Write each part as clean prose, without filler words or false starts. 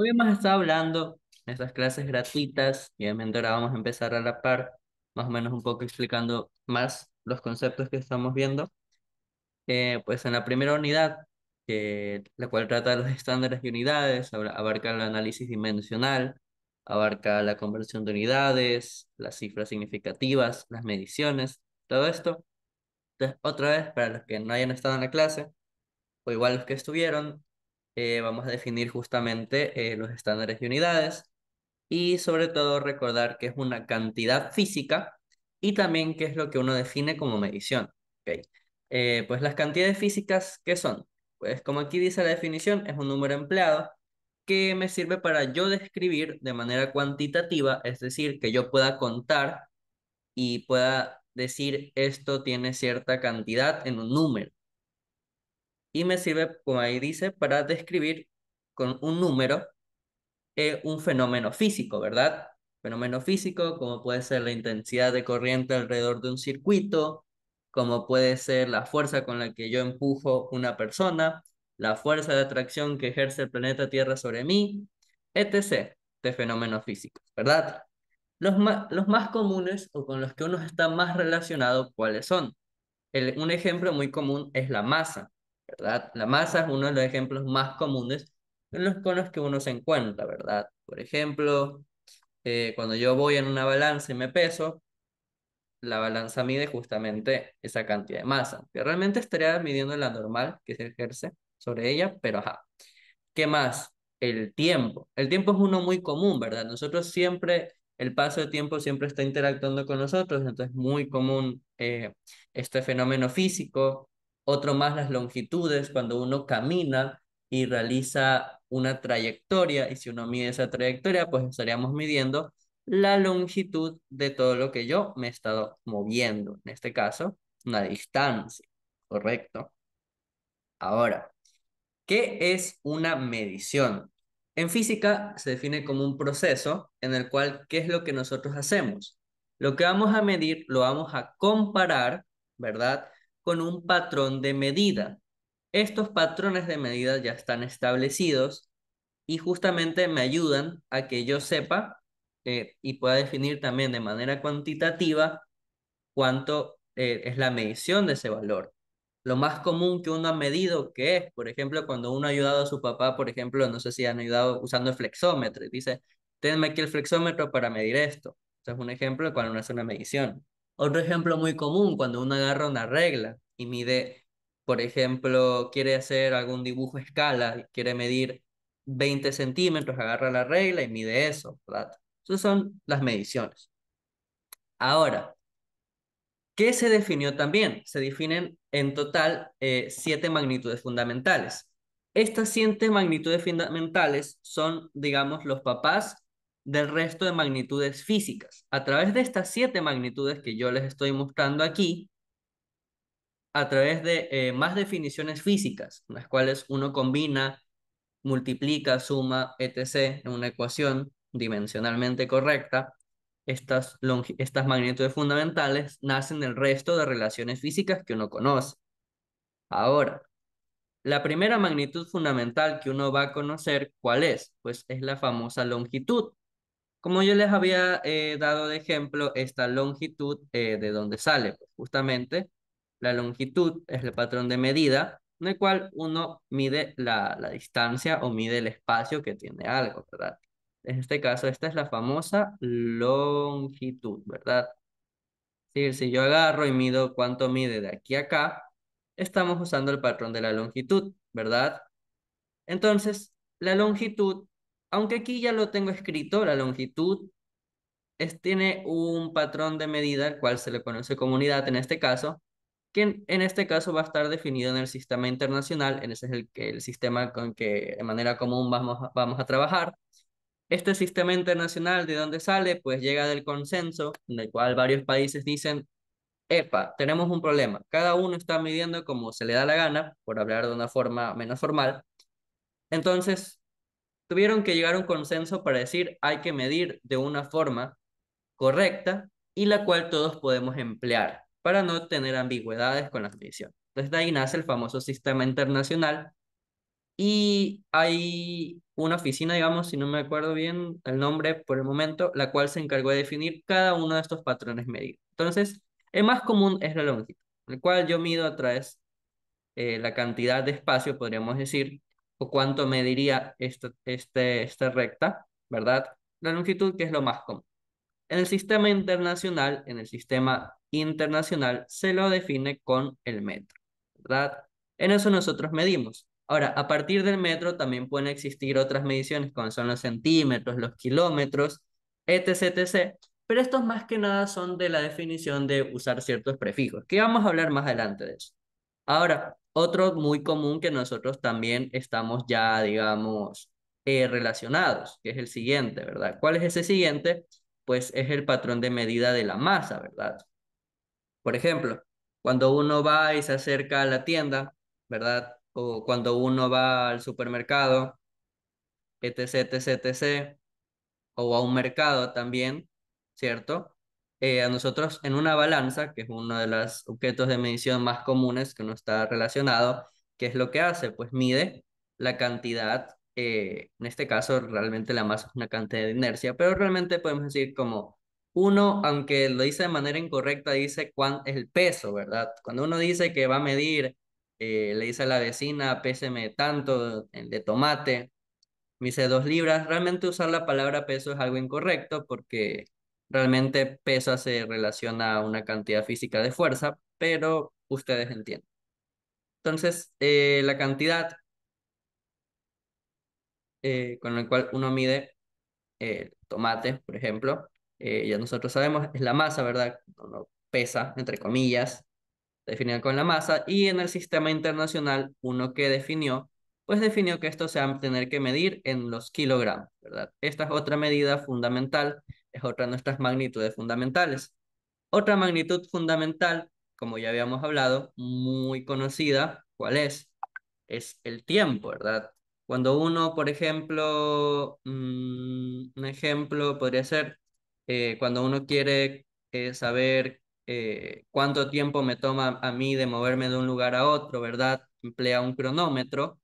Hoy hemos estado hablando en estas clases gratuitas y obviamente ahora vamos a empezar a la par, más o menos un poco explicando más los conceptos que estamos viendo. Pues en la primera unidad, la cual trata de los estándares y unidades, abarca el análisis dimensional, abarca la conversión de unidades, las cifras significativas, las mediciones, todo esto. Entonces, otra vez, para los que no hayan estado en la clase, o igual los que estuvieron, vamos a definir justamente los estándares y unidades y sobre todo recordar que es una cantidad física y también qué es lo que uno define como medición. ¿Ok? Pues las cantidades físicas, ¿qué son? Pues como aquí dice la definición, es un número empleado que me sirve para yo describir de manera cuantitativa, es decir, que yo pueda contar y pueda decir esto tiene cierta cantidad en un número. Y me sirve, como ahí dice, para describir con un número un fenómeno físico, ¿verdad? Fenómeno físico, como puede ser la intensidad de corriente alrededor de un circuito, como puede ser la fuerza con la que yo empujo una persona, la fuerza de atracción que ejerce el planeta Tierra sobre mí, etc. de fenómenos físicos, ¿verdad? Los más comunes o con los que uno está más relacionado, ¿cuáles son? Un ejemplo muy común es la masa, ¿verdad? La masa es uno de los ejemplos más comunes con los que uno se encuentra, ¿verdad? Por ejemplo, cuando yo voy en una balanza y me peso, la balanza mide justamente esa cantidad de masa, que realmente estaría midiendo la normal que se ejerce sobre ella, pero ajá. ¿Qué más? El tiempo. El tiempo es uno muy común, ¿verdad? Nosotros siempre, el paso de tiempo siempre está interactuando con nosotros, entonces es muy común este fenómeno físico. Otro más, las longitudes, cuando uno camina y realiza una trayectoria, y si uno mide esa trayectoria, pues estaríamos midiendo la longitud de todo lo que yo me he estado moviendo, en este caso, una distancia, ¿correcto? Ahora. ¿Qué es una medición? En física se define como un proceso en el cual, ¿qué es lo que nosotros hacemos? Lo que vamos a medir lo vamos a comparar, ¿verdad? Con un patrón de medida. Estos patrones de medida ya están establecidos y justamente me ayudan a que yo sepa y pueda definir también de manera cuantitativa cuánto es la medición de ese valor. Lo más común que uno ha medido, que es, por ejemplo, cuando uno ha ayudado a su papá, por ejemplo, no sé si han ayudado usando el flexómetro, y dice, tenme aquí el flexómetro para medir esto. Este es un ejemplo de cuando uno hace una medición. Otro ejemplo muy común, cuando uno agarra una regla y mide, por ejemplo, quiere hacer algún dibujo a escala, y quiere medir 20 centímetros, agarra la regla y mide eso, ¿verdad? Esas son las mediciones. Ahora, ¿qué se definió también? Se definen en total 7 magnitudes fundamentales. Estas 7 magnitudes fundamentales son, digamos, los papás del resto de magnitudes físicas. A través de estas 7 magnitudes que yo les estoy mostrando aquí, a través de más definiciones físicas, en las cuales uno combina, multiplica, suma, etc. en una ecuación dimensionalmente correcta, estas magnitudes fundamentales nacen del resto de relaciones físicas que uno conoce. Ahora, la primera magnitud fundamental que uno va a conocer, ¿cuál es? Pues es la famosa longitud. Como yo les había dado de ejemplo, esta longitud de dónde sale, pues justamente la longitud es el patrón de medida en el cual uno mide la distancia o mide el espacio que tiene algo, ¿verdad? En este caso, esta es la famosa longitud, ¿verdad? Sí, si yo agarro y mido cuánto mide de aquí a acá, estamos usando el patrón de la longitud, ¿verdad? Entonces, la longitud, aunque aquí ya lo tengo escrito, la longitud tiene un patrón de medida, el cual se le conoce como unidad en este caso, que en este caso va a estar definido en el sistema internacional, en ese es el sistema con que de manera común vamos a trabajar. Este sistema internacional, ¿de dónde sale? Pues llega del consenso, en el cual varios países dicen, epa, tenemos un problema, cada uno está midiendo como se le da la gana, por hablar de una forma menos formal, entonces tuvieron que llegar a un consenso para decir, hay que medir de una forma correcta y la cual todos podemos emplear para no tener ambigüedades con las mediciones. Entonces de ahí nace el famoso sistema internacional y hay una oficina, digamos, si no me acuerdo bien el nombre por el momento, la cual se encargó de definir cada uno de estos patrones medidos. Entonces, el más común es la longitud, el cual yo mido a través la cantidad de espacio, podríamos decir, o cuánto mediría esta recta, ¿verdad? La longitud, que es lo más común. En el sistema internacional se lo define con el metro, ¿verdad? En eso nosotros medimos. Ahora, a partir del metro también pueden existir otras mediciones, como son los centímetros, los kilómetros, etc, etc. Pero estos más que nada son de la definición de usar ciertos prefijos, que vamos a hablar más adelante de eso. Ahora, otro muy común que nosotros también estamos ya, digamos, relacionados, que es el siguiente, ¿verdad? ¿Cuál es ese siguiente? Pues es el patrón de medida de la masa, ¿verdad? Por ejemplo, cuando uno va y se acerca a la tienda, ¿verdad? O cuando uno va al supermercado, etc, etc, etc, o a un mercado también, ¿cierto? A nosotros en una balanza, que es uno de los objetos de medición más comunes que no está relacionado, ¿qué es lo que hace? Pues mide la cantidad, en este caso realmente la masa es una cantidad de inercia, pero realmente podemos decir como uno, aunque lo dice de manera incorrecta, dice cuán es el peso, ¿verdad? Cuando uno dice que va a medir, le dice a la vecina, péseme tanto de tomate, me dice 2 libras. Realmente usar la palabra peso es algo incorrecto porque realmente peso se relaciona a una cantidad física de fuerza, pero ustedes entienden. Entonces, la cantidad con la cual uno mide tomate, por ejemplo, ya nosotros sabemos, es la masa, ¿verdad? Uno pesa, entre comillas, definida con la masa, y en el sistema internacional, uno que definió, pues definió que esto se va a tener que medir en los kilogramos, ¿verdad? Esta es otra medida fundamental, es otra de nuestras magnitudes fundamentales. Otra magnitud fundamental, como ya habíamos hablado, muy conocida, ¿cuál es? Es el tiempo, ¿verdad? Cuando uno, por ejemplo, un ejemplo podría ser cuando uno quiere saber cuánto tiempo me toma a mí de moverme de un lugar a otro, ¿verdad? Emplea un cronómetro.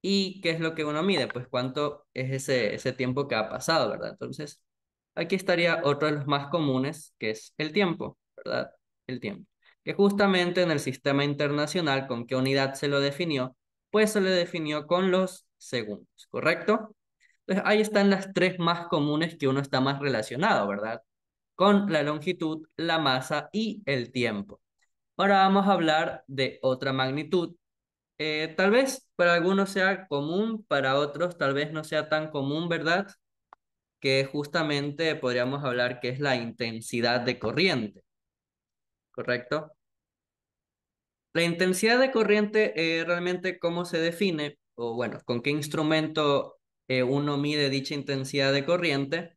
¿Y qué es lo que uno mide? Pues cuánto es ese tiempo que ha pasado, ¿verdad? Entonces, aquí estaría otro de los más comunes, que es el tiempo, ¿verdad? El tiempo. Que justamente en el sistema internacional, ¿con qué unidad se lo definió? Pues se le definió con los segundos, ¿correcto? Entonces, ahí están las tres más comunes que uno está más relacionado, ¿verdad? Con la longitud, la masa y el tiempo. Ahora vamos a hablar de otra magnitud. Tal vez para algunos sea común, para otros tal vez no sea tan común, ¿verdad? Que justamente podríamos hablar que es la intensidad de corriente, ¿correcto? La intensidad de corriente, realmente cómo se define, o bueno, con qué instrumento uno mide dicha intensidad de corriente.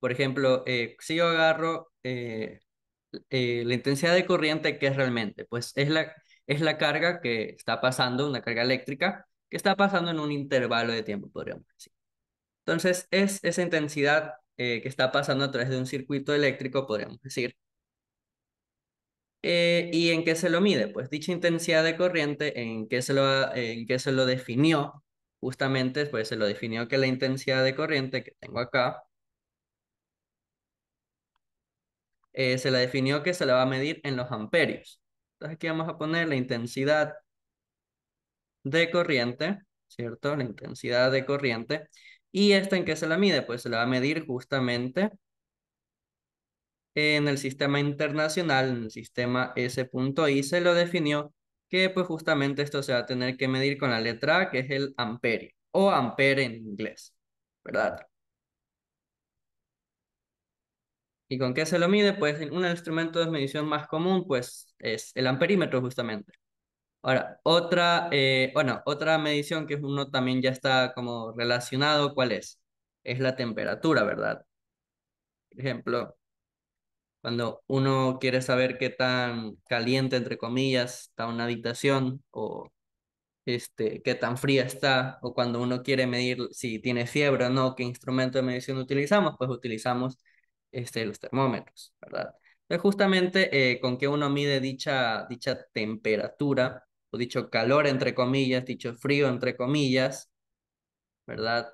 Por ejemplo, si yo agarro la intensidad de corriente, ¿qué es realmente? Pues es la carga que está pasando, una carga eléctrica, que está pasando en un intervalo de tiempo, podríamos decir. Entonces, es esa intensidad que está pasando a través de un circuito eléctrico, podríamos decir. ¿Y en qué se lo mide? Pues dicha intensidad de corriente, en qué se lo definió? Justamente, pues se lo definió que la intensidad de corriente que tengo acá, se la definió que se la va a medir en los amperios. Entonces aquí vamos a poner la intensidad de corriente, ¿cierto? La intensidad de corriente. ¿Y esta en qué se la mide? Pues se la va a medir justamente en el sistema internacional, en el sistema S.I, se lo definió que pues justamente esto se va a tener que medir con la letra A, que es el amperio, o ampere en inglés, ¿verdad? ¿Y con qué se lo mide? Pues en un instrumento de medición más común, pues es el amperímetro justamente. Ahora, otra medición que uno también ya está como relacionado, ¿cuál es? Es la temperatura, ¿verdad? Por ejemplo, cuando uno quiere saber qué tan caliente, entre comillas, está una habitación o qué tan fría está, o cuando uno quiere medir si tiene fiebre o no, qué instrumento de medición utilizamos, pues utilizamos los termómetros, ¿verdad? Entonces, justamente con qué uno mide dicha temperatura. o dicho calor entre comillas, dicho frío entre comillas, ¿verdad?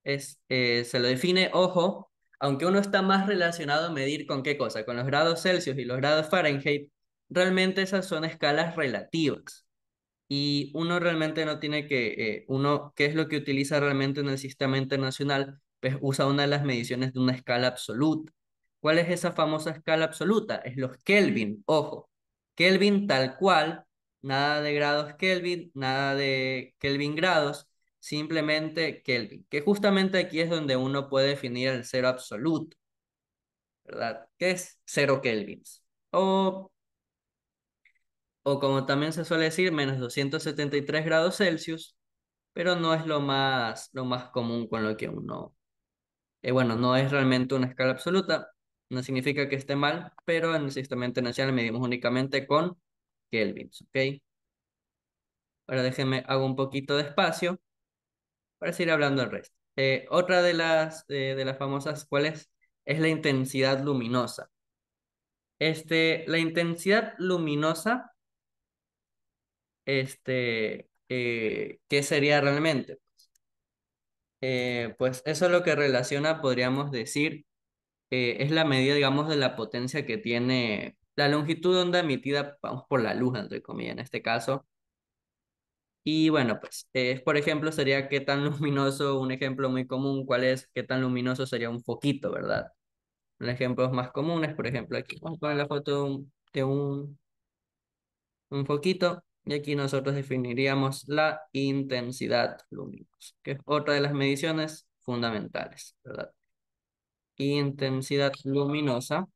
Se lo define, ojo, aunque uno está más relacionado a medir con qué cosa, con los grados Celsius y los grados Fahrenheit, realmente esas son escalas relativas. Y uno realmente no tiene uno, ¿qué es lo que utiliza realmente en el sistema internacional? Pues usa una de las mediciones de una escala absoluta. ¿Cuál es esa famosa escala absoluta? Es los Kelvin, ojo. Kelvin tal cual, nada de grados Kelvin, nada de Kelvin grados, simplemente Kelvin, que justamente aquí es donde uno puede definir el cero absoluto, ¿verdad? ¿Qué es cero kelvins? O o como también se suele decir, menos 273 grados Celsius, pero no es lo más común con lo que uno, bueno, no es realmente una escala absoluta, no significa que esté mal, pero en el sistema internacional medimos únicamente con kelvins, ¿ok? Ahora déjenme, hago un poquito de espacio para seguir hablando del resto. Otra de las famosas, ¿cuál es? Es la intensidad luminosa. La intensidad luminosa, ¿qué sería realmente? Pues eso es lo que relaciona, podríamos decir, es la medida, digamos, de la potencia que tiene la longitud de onda emitida, vamos, por la luz, entre comillas, en este caso. Y bueno, pues, por ejemplo, sería qué tan luminoso, un ejemplo muy común, ¿cuál es? ¿Qué tan luminoso sería un foquito, verdad? Los ejemplos más comunes, por ejemplo, aquí vamos a poner la foto un foquito, y aquí nosotros definiríamos la intensidad luminosa, que es otra de las mediciones fundamentales, ¿verdad? Intensidad luminosa.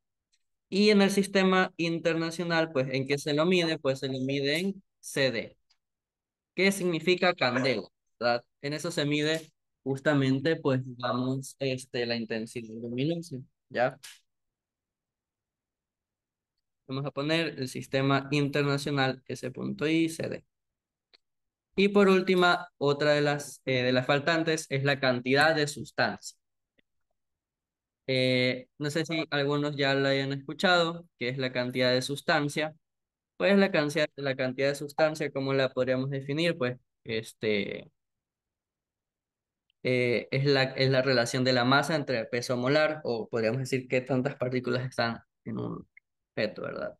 Y en el sistema internacional, pues, ¿en qué se lo mide? Pues se lo mide en CD. ¿Qué significa candela? ¿Verdad? En eso se mide justamente, pues, digamos, la intensidad luminosa. ¿Ya? Vamos a poner el sistema internacional S.I CD. Y por última, otra de las faltantes es la cantidad de sustancia. No sé si algunos ya lo hayan escuchado, que es la cantidad de sustancia. Pues la cantidad de sustancia, ¿cómo la podríamos definir? Pues es la relación de la masa entre el peso molar, o podríamos decir qué tantas partículas están en un objeto, ¿verdad?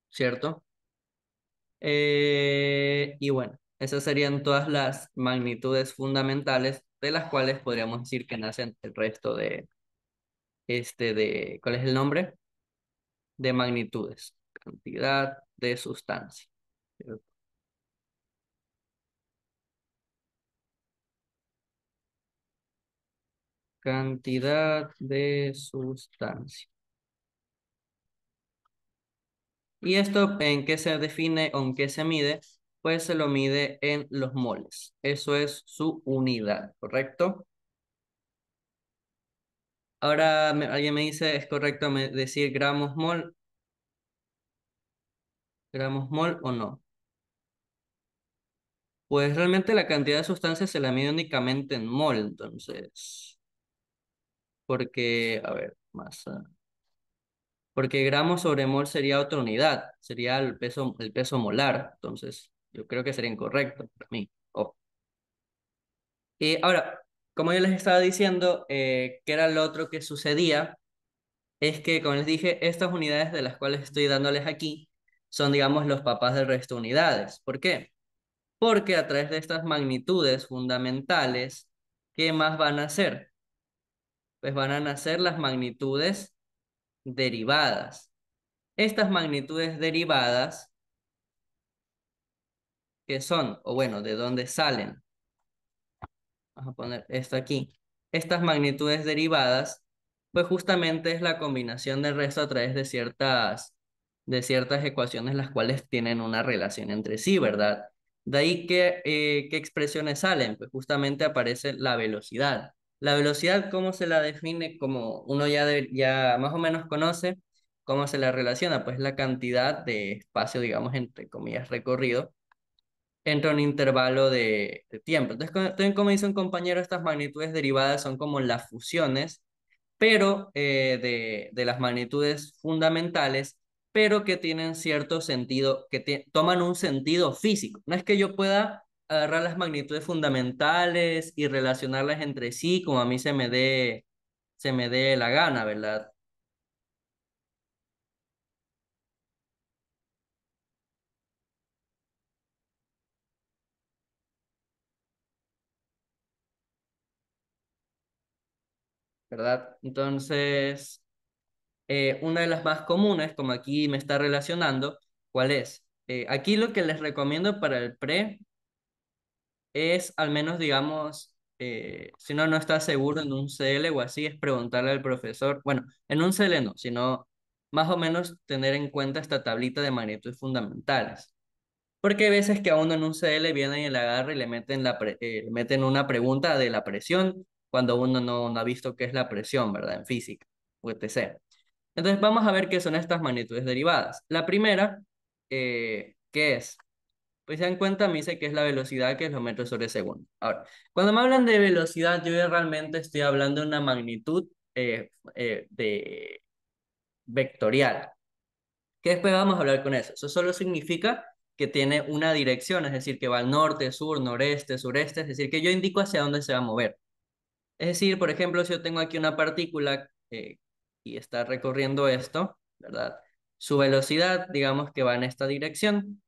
¿Cierto? Y bueno, esas serían todas las magnitudes fundamentales de las cuales podríamos decir que nacen el resto ¿cuál es el nombre? De magnitudes, cantidad de sustancia. Cantidad de sustancia. ¿Y esto en qué se define o en qué se mide? Pues se lo mide en los moles. Eso es su unidad, ¿correcto? Ahora alguien me dice, ¿es correcto decir gramos mol o no? Pues realmente la cantidad de sustancia se la mide únicamente en mol, entonces, porque, a ver, masa. Porque gramo sobre mol sería otra unidad, sería el peso molar, entonces yo creo que sería incorrecto para mí. Oh. Y ahora, como yo les estaba diciendo, ¿qué era lo otro que sucedía? Es que, como les dije, estas unidades de las cuales estoy dándoles aquí son, digamos, los papás del resto de unidades. ¿Por qué? Porque a través de estas magnitudes fundamentales, ¿qué más van a hacer? Pues van a nacer las magnitudes derivadas. Estas magnitudes derivadas, ¿qué son? O bueno, ¿de dónde salen? Vamos a poner esto aquí. Estas magnitudes derivadas, pues justamente es la combinación del resto a través de ciertas ecuaciones las cuales tienen una relación entre sí, ¿verdad? De ahí que, ¿qué expresiones salen? Pues justamente aparece la velocidad. La velocidad, ¿cómo se la define? Como uno ya más o menos conoce, ¿cómo se la relaciona? Pues la cantidad de espacio, digamos, entre comillas, recorrido entre un intervalo de tiempo. Entonces, como dice un compañero, estas magnitudes derivadas son como las fusiones pero de las magnitudes fundamentales, pero que tienen cierto sentido, que toman un sentido físico. No es que yo pueda agarrar las magnitudes fundamentales y relacionarlas entre sí como a mí se me dé la gana, ¿verdad? ¿Verdad? Entonces, una de las más comunes, como aquí me está relacionando, ¿cuál es? Aquí lo que les recomiendo para el pre es al menos, digamos, si uno no está seguro en un CL o así, es preguntarle al profesor, bueno, en un CL no, sino más o menos tener en cuenta esta tablita de magnitudes fundamentales. Porque hay veces que a uno en un CL vienen y le agarra y le meten, le meten una pregunta de la presión cuando uno no ha visto qué es la presión, ¿verdad? En física, o etc. Entonces vamos a ver qué son estas magnitudes derivadas. La primera, ¿qué es? Pues se dan cuenta, me dice que es la velocidad, que es los metros sobre segundo. Ahora, cuando me hablan de velocidad, yo ya realmente estoy hablando de una magnitud de vectorial. Que después vamos a hablar con eso. Eso solo significa que tiene una dirección, es decir, que va al norte, sur, noreste, sureste, es decir, que yo indico hacia dónde se va a mover. Es decir, por ejemplo, si yo tengo aquí una partícula y está recorriendo esto, ¿verdad? Su velocidad, digamos que va en esta dirección,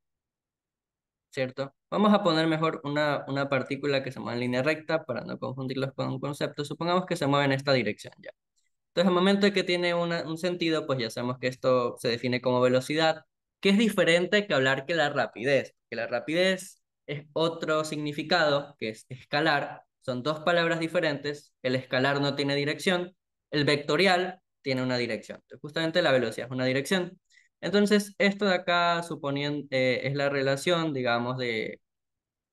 ¿cierto? Vamos a poner mejor una partícula que se mueve en línea recta para no confundirlos con un concepto. Supongamos que se mueve en esta dirección ya. Entonces, al momento de que tiene un sentido, pues ya sabemos que esto se define como velocidad, que es diferente que hablar que la rapidez. Que la rapidez es otro significado, que es escalar. Son dos palabras diferentes. El escalar no tiene dirección. El vectorial tiene una dirección. Entonces, justamente la velocidad es una dirección. Entonces, esto de acá suponiendo, es la relación, digamos, de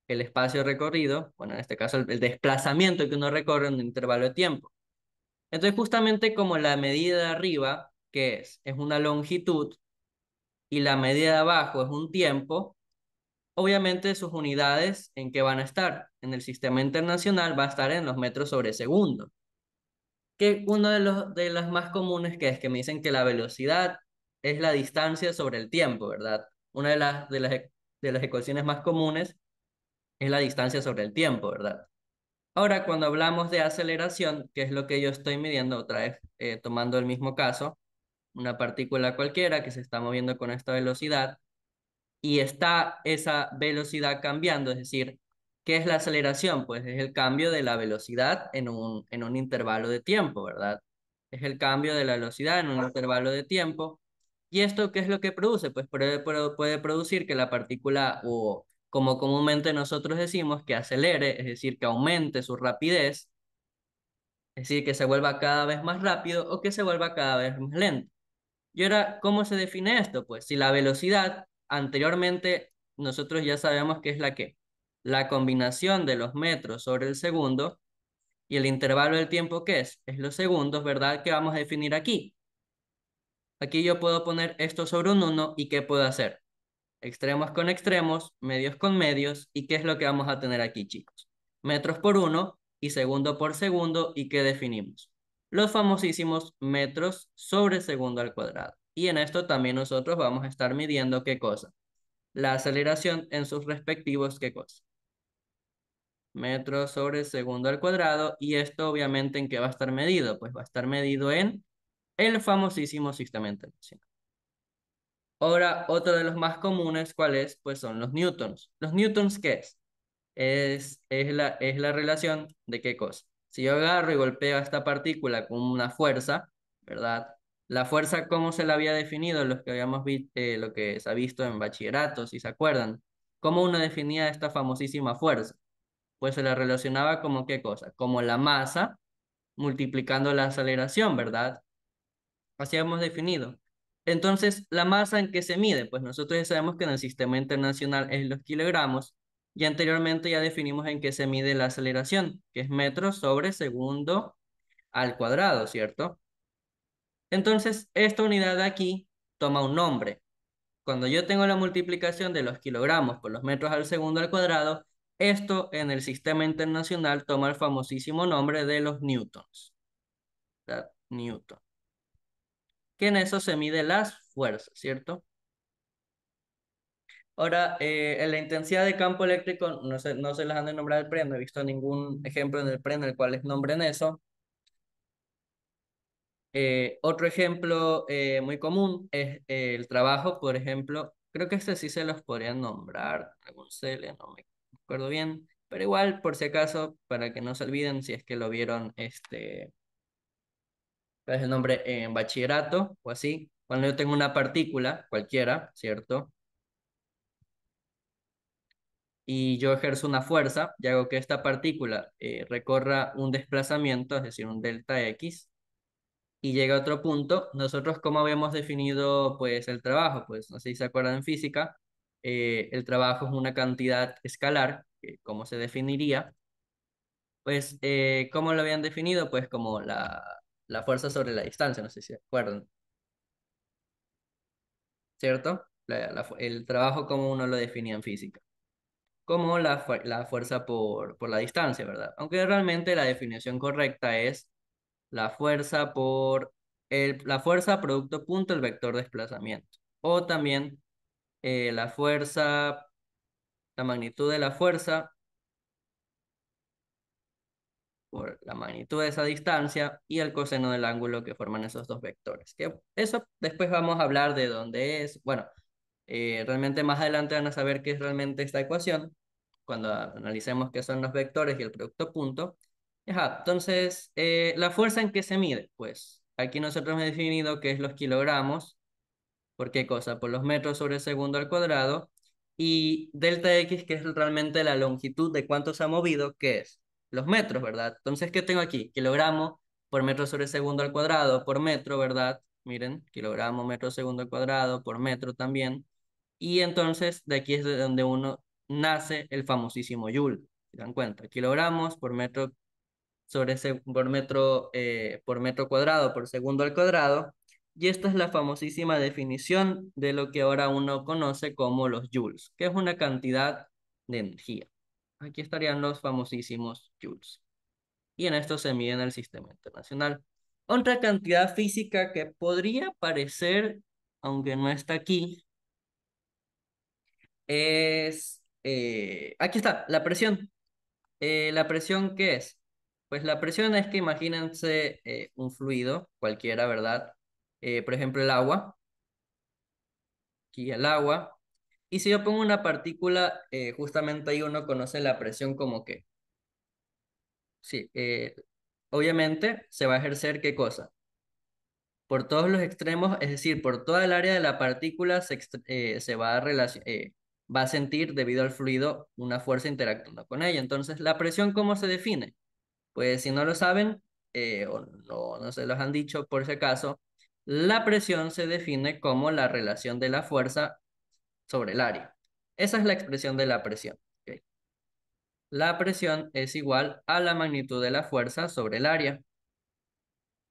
el espacio recorrido, bueno, en este caso el desplazamiento que uno recorre en un intervalo de tiempo. Entonces, justamente como la medida de arriba, que es una longitud, y la medida de abajo es un tiempo, obviamente sus unidades en qué van a estar. En el sistema internacional va a estar en los metros sobre segundo. Que uno de los más comunes que es que me dicen que la velocidad es la distancia sobre el tiempo, ¿verdad? Una de las ecuaciones más comunes es la distancia sobre el tiempo, ¿verdad? Ahora, cuando hablamos de aceleración, que es lo que yo estoy midiendo, otra vez tomando el mismo caso, una partícula cualquiera que se está moviendo con esta velocidad y está esa velocidad cambiando, es decir, ¿qué es la aceleración? Pues es el cambio de la velocidad en un intervalo de tiempo, ¿verdad? Es el cambio de la velocidad en un intervalo de tiempo. ¿Y esto qué es lo que produce? Pues puede producir que la partícula, o como comúnmente nosotros decimos, que acelere, es decir, que aumente su rapidez, es decir, que se vuelva cada vez más rápido o que se vuelva cada vez más lento. Y ahora, ¿cómo se define esto? Pues si la velocidad anteriormente nosotros ya sabemos que es la que, la combinación de los metros sobre el segundo y el intervalo del tiempo que es los segundos, ¿verdad? ¿Qué vamos a definir aquí? Aquí yo puedo poner esto sobre un uno y ¿qué puedo hacer? Extremos con extremos, medios con medios, ¿y qué es lo que vamos a tener aquí, chicos? Metros por uno y segundo por segundo, ¿y qué definimos? Los famosísimos metros sobre segundo al cuadrado. Y en esto también nosotros vamos a estar midiendo qué cosa. La aceleración en sus respectivos qué cosa. Metros sobre segundo al cuadrado, y esto obviamente en qué va a estar medido, pues va a estar medido en el famosísimo sistema internacional. Ahora, otro de los más comunes, ¿cuál es? Pues son los newtons. ¿Los newtons qué es? Es la relación de qué cosa. Si yo agarro y golpeo a esta partícula con una fuerza, ¿verdad? La fuerza, ¿cómo se la había definido? Los que habíamos visto, lo que se ha visto en bachillerato, si se acuerdan. ¿Cómo uno definía esta famosísima fuerza? Pues se la relacionaba como qué cosa, como la masa multiplicando la aceleración, ¿verdad? Así hemos definido. Entonces, ¿la masa en qué se mide? Pues nosotros ya sabemos que en el sistema internacional es los kilogramos y anteriormente ya definimos en qué se mide la aceleración, que es metros sobre segundo al cuadrado, ¿cierto? Entonces, esta unidad de aquí toma un nombre. Cuando yo tengo la multiplicación de los kilogramos por los metros al segundo al cuadrado, esto en el sistema internacional toma el famosísimo nombre de los newtons, ¿verdad? Newton. Que en eso se mide las fuerzas, ¿cierto? Ahora, en la intensidad de campo eléctrico, no se las han de nombrar el PRE, no he visto ningún ejemplo en el PRE en el cual les nombren eso. Otro ejemplo muy común es el trabajo, por ejemplo, creo que este sí se los podrían nombrar, algún CL, no me acuerdo bien, pero igual, por si acaso, para que no se olviden, si es que lo vieron, ¿cuál es el nombre? En bachillerato o así, cuando yo tengo una partícula, cualquiera, ¿cierto? Y yo ejerzo una fuerza y hago que esta partícula recorra un desplazamiento, es decir, un delta X, y llega a otro punto. Nosotros, ¿cómo habíamos definido pues el trabajo? Pues no sé si se acuerdan en física, el trabajo es una cantidad escalar, ¿cómo se definiría? Pues, ¿cómo lo habían definido? Pues como la fuerza sobre la distancia, no sé si se acuerdan, ¿cierto? El trabajo como uno lo definía en física, como la fuerza por la distancia, ¿verdad? Aunque realmente la definición correcta es la fuerza por la fuerza producto punto el vector desplazamiento. O también la fuerza, la magnitud de la fuerza por la magnitud de esa distancia y el coseno del ángulo que forman esos dos vectores. Que eso después vamos a hablar de dónde es. Bueno, realmente más adelante van a saber qué es realmente esta ecuación cuando analicemos qué son los vectores y el producto punto. Ajá, entonces, ¿la fuerza en qué se mide? Pues aquí nosotros hemos definido que es los kilogramos. ¿Por qué cosa? Por los metros sobre segundo al cuadrado. Y delta X, que es realmente la longitud de cuánto se ha movido, ¿qué es? Los metros, ¿verdad? Entonces, ¿qué tengo aquí? Kilogramo por metro sobre segundo al cuadrado por metro, ¿verdad? Miren, kilogramo, metro segundo al cuadrado por metro también. Y entonces, de aquí es de donde uno nace el famosísimo Joule. ¿Se dan cuenta? Kilogramos por metro cuadrado por segundo al cuadrado. Y esta es la famosísima definición de lo que ahora uno conoce como los joules, que es una cantidad de energía. Aquí estarían los famosísimos joules. Y en esto se mide en el sistema internacional. Otra cantidad física que podría parecer, aunque no está aquí, es, aquí está, la presión. ¿La presión qué es? Pues la presión es que imagínense un fluido cualquiera, ¿verdad? Por ejemplo, el agua, aquí el agua. Y si yo pongo una partícula, justamente ahí uno conoce la presión como que, sí, obviamente se va a ejercer ¿qué cosa? Por todos los extremos, es decir, por toda el área de la partícula se va va a sentir debido al fluido una fuerza interactuando con ella. Entonces, ¿la presión cómo se define? Pues si no lo saben, o no se los han dicho por si acaso, la presión se define como la relación de la fuerza sobre el área. Esa es la expresión de la presión. ¿Ok? La presión es igual a la magnitud de la fuerza sobre el área.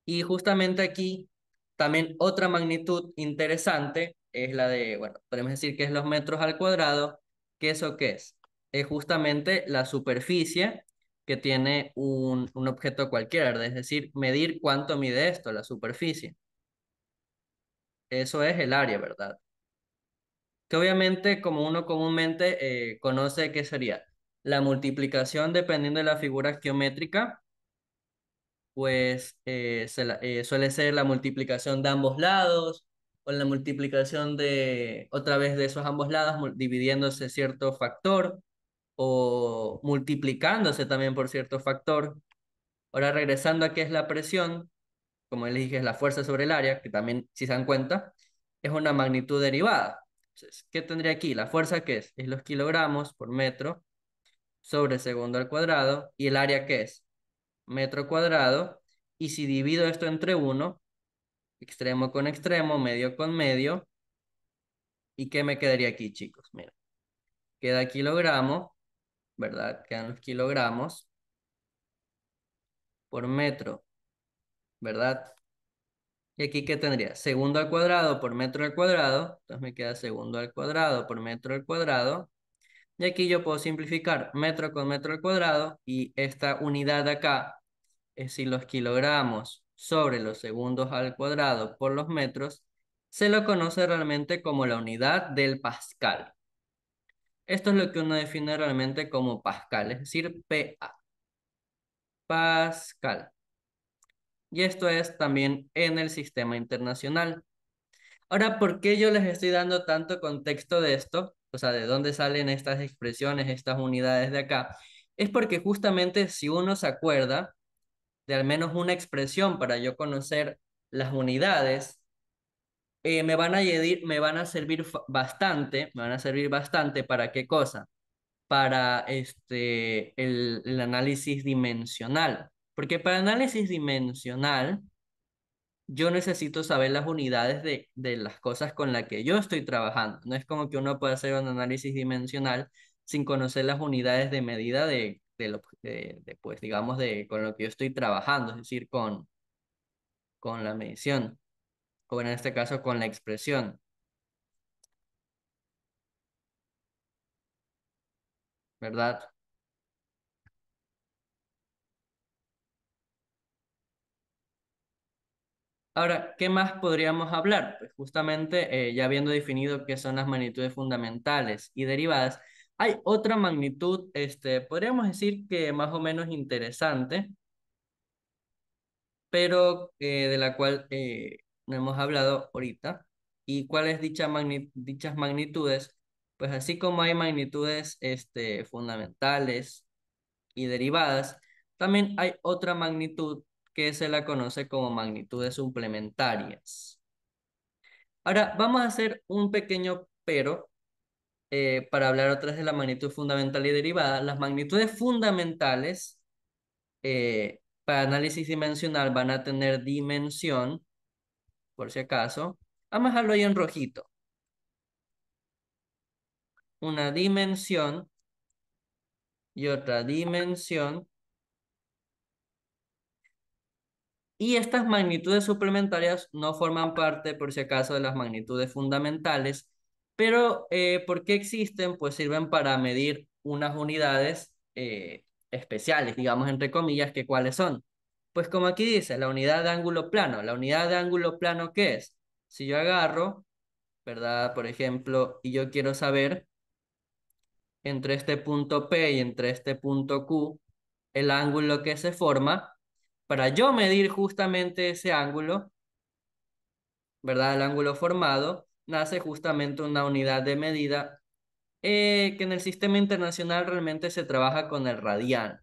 Y justamente aquí, también otra magnitud interesante es la de, bueno, podemos decir que es los metros al cuadrado. ¿Qué eso qué es? Es justamente la superficie que tiene un objeto cualquiera, es decir, medir cuánto mide esto, la superficie. Eso es el área, ¿verdad? Que obviamente, como uno comúnmente conoce, ¿qué sería? La multiplicación dependiendo de la figura geométrica pues suele ser la multiplicación de ambos lados o la multiplicación de otra vez de esos ambos lados dividiéndose cierto factor o multiplicándose también por cierto factor. Ahora regresando a qué es la presión, como les dije, es la fuerza sobre el área, que también, si se dan cuenta, es una magnitud derivada. Entonces, ¿qué tendría aquí? La fuerza que es los kilogramos por metro sobre segundo al cuadrado y el área que es metro cuadrado, y si divido esto entre uno, extremo con extremo, medio con medio, ¿y qué me quedaría aquí, chicos? Mira, queda kilogramo, ¿verdad? Quedan los kilogramos por metro, ¿verdad? Y aquí, ¿qué tendría? Segundo al cuadrado por metro al cuadrado, entonces me queda segundo al cuadrado por metro al cuadrado, y aquí yo puedo simplificar metro con metro al cuadrado, y esta unidad de acá es si los kilogramos sobre los segundos al cuadrado por los metros, se lo conoce realmente como la unidad del pascal. Esto es lo que uno define realmente como pascal, es decir, PA, pascal. Y esto es también en el sistema internacional. Ahora, ¿por qué yo les estoy dando tanto contexto de esto? O sea, ¿de dónde salen estas expresiones, estas unidades de acá? Es porque justamente si uno se acuerda de al menos una expresión para yo conocer las unidades, me van a servir bastante, me van a servir bastante ¿para qué cosa? Para el análisis dimensional. Porque para análisis dimensional, yo necesito saber las unidades de las cosas con las que yo estoy trabajando. No es como que uno pueda hacer un análisis dimensional sin conocer las unidades de medida pues, digamos, con lo que yo estoy trabajando, es decir, con la medición, o en este caso con la expresión, ¿verdad? Ahora, ¿qué más podríamos hablar? Pues justamente, ya habiendo definido qué son las magnitudes fundamentales y derivadas, hay otra magnitud, podríamos decir que más o menos interesante, pero de la cual no hemos hablado ahorita. ¿Y cuáles dichas magnitudes? Pues así como hay magnitudes fundamentales y derivadas, también hay otra magnitud que se la conoce como magnitudes suplementarias. Ahora, vamos a hacer un pequeño pero para hablar otra vez de la magnitud fundamental y derivada. Las magnitudes fundamentales para análisis dimensional van a tener dimensión, por si acaso. Vamos a dejarlo ahí en rojito. Una dimensión y otra dimensión. Y estas magnitudes suplementarias no forman parte, por si acaso, de las magnitudes fundamentales, pero ¿por qué existen? Pues sirven para medir unas unidades especiales, digamos, entre comillas, que ¿cuáles son? Pues como aquí dice, la unidad de ángulo plano. ¿La unidad de ángulo plano qué es? Si yo agarro, ¿verdad? Por ejemplo, y yo quiero saber entre este punto P y entre este punto Q, el ángulo que se forma, para yo medir justamente ese ángulo, ¿verdad? El ángulo formado, nace justamente una unidad de medida que en el sistema internacional realmente se trabaja con el radián.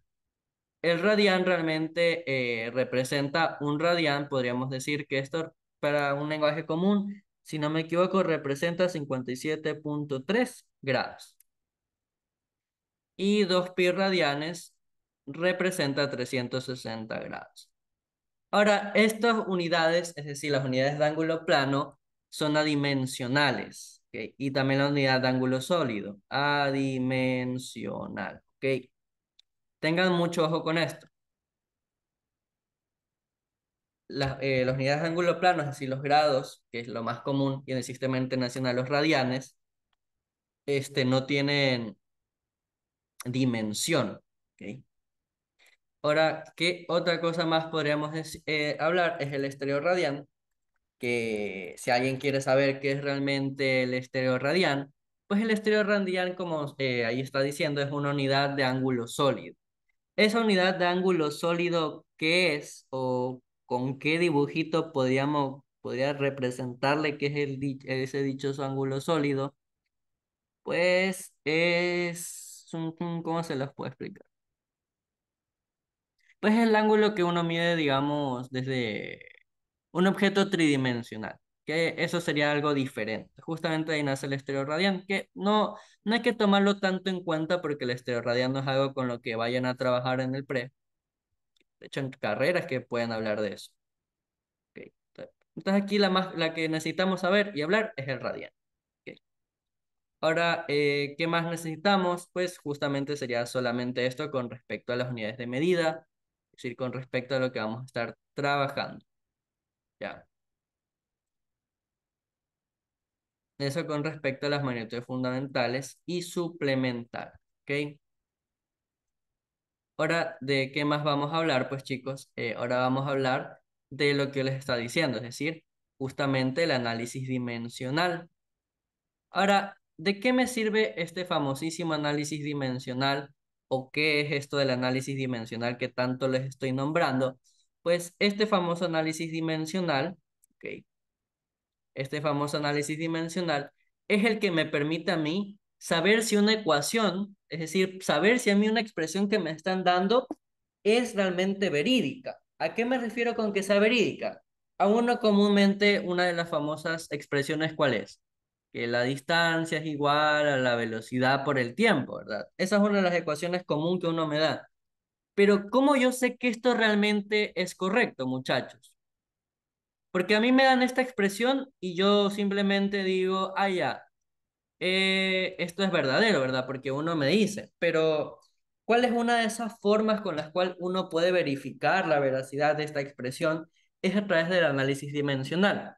El radián realmente representa un radián, podríamos decir que esto para un lenguaje común, si no me equivoco, representa 57,3 grados. Y 2 pi radianes representa 360 grados. Ahora, estas unidades, es decir, las unidades de ángulo plano, son adimensionales, ¿ok? Y también la unidad de ángulo sólido, adimensional, ¿ok? Tengan mucho ojo con esto. Las unidades de ángulo plano, es decir, los grados, que es lo más común, y en el sistema internacional los radianes, no tienen dimensión, ¿ok? Ahora, ¿qué otra cosa más podríamos hablar? Es el estéreo radián, que si alguien quiere saber qué es realmente el estéreo radián, pues el estéreo radián, como ahí está diciendo, es una unidad de ángulo sólido. Esa unidad de ángulo sólido, ¿qué es? ¿O con qué dibujito podría representarle qué es ese dichoso ángulo sólido? Pues ¿cómo se los puedo explicar? Pues el ángulo que uno mide, digamos, desde un objeto tridimensional, que eso sería algo diferente. Justamente ahí nace el estereoradián, que no hay que tomarlo tanto en cuenta porque el estereoradián no es algo con lo que vayan a trabajar en el pre. De hecho, en carreras que pueden hablar de eso. Ok. Entonces aquí la que necesitamos saber y hablar es el radián. Ok. Ahora, ¿qué más necesitamos? Pues justamente sería solamente esto con respecto a las unidades de medida, es decir, con respecto a lo que vamos a estar trabajando. Ya. Eso con respecto a las magnitudes fundamentales y suplementales. ¿Ok? Ahora, ¿de qué más vamos a hablar? Pues chicos, ahora vamos a hablar de lo que les está diciendo, es decir, justamente el análisis dimensional. Ahora, ¿de qué me sirve este famosísimo análisis dimensional o qué es esto del análisis dimensional que tanto les estoy nombrando? Pues este famoso análisis dimensional, ok, este famoso análisis dimensional es el que me permite a mí saber si una ecuación, es decir, saber si a mí una expresión que me están dando es realmente verídica. ¿A qué me refiero con que sea verídica? A uno comúnmente, una de las famosas expresiones, ¿cuál es? Que la distancia es igual a la velocidad por el tiempo, ¿verdad? Esa es una de las ecuaciones común que uno me da. Pero ¿cómo yo sé que esto realmente es correcto, muchachos? Porque a mí me dan esta expresión y yo simplemente digo, ah, ya, esto es verdadero, ¿verdad? Porque uno me dice, pero ¿cuál es una de esas formas con las cuales uno puede verificar la veracidad de esta expresión? Es a través del análisis dimensional.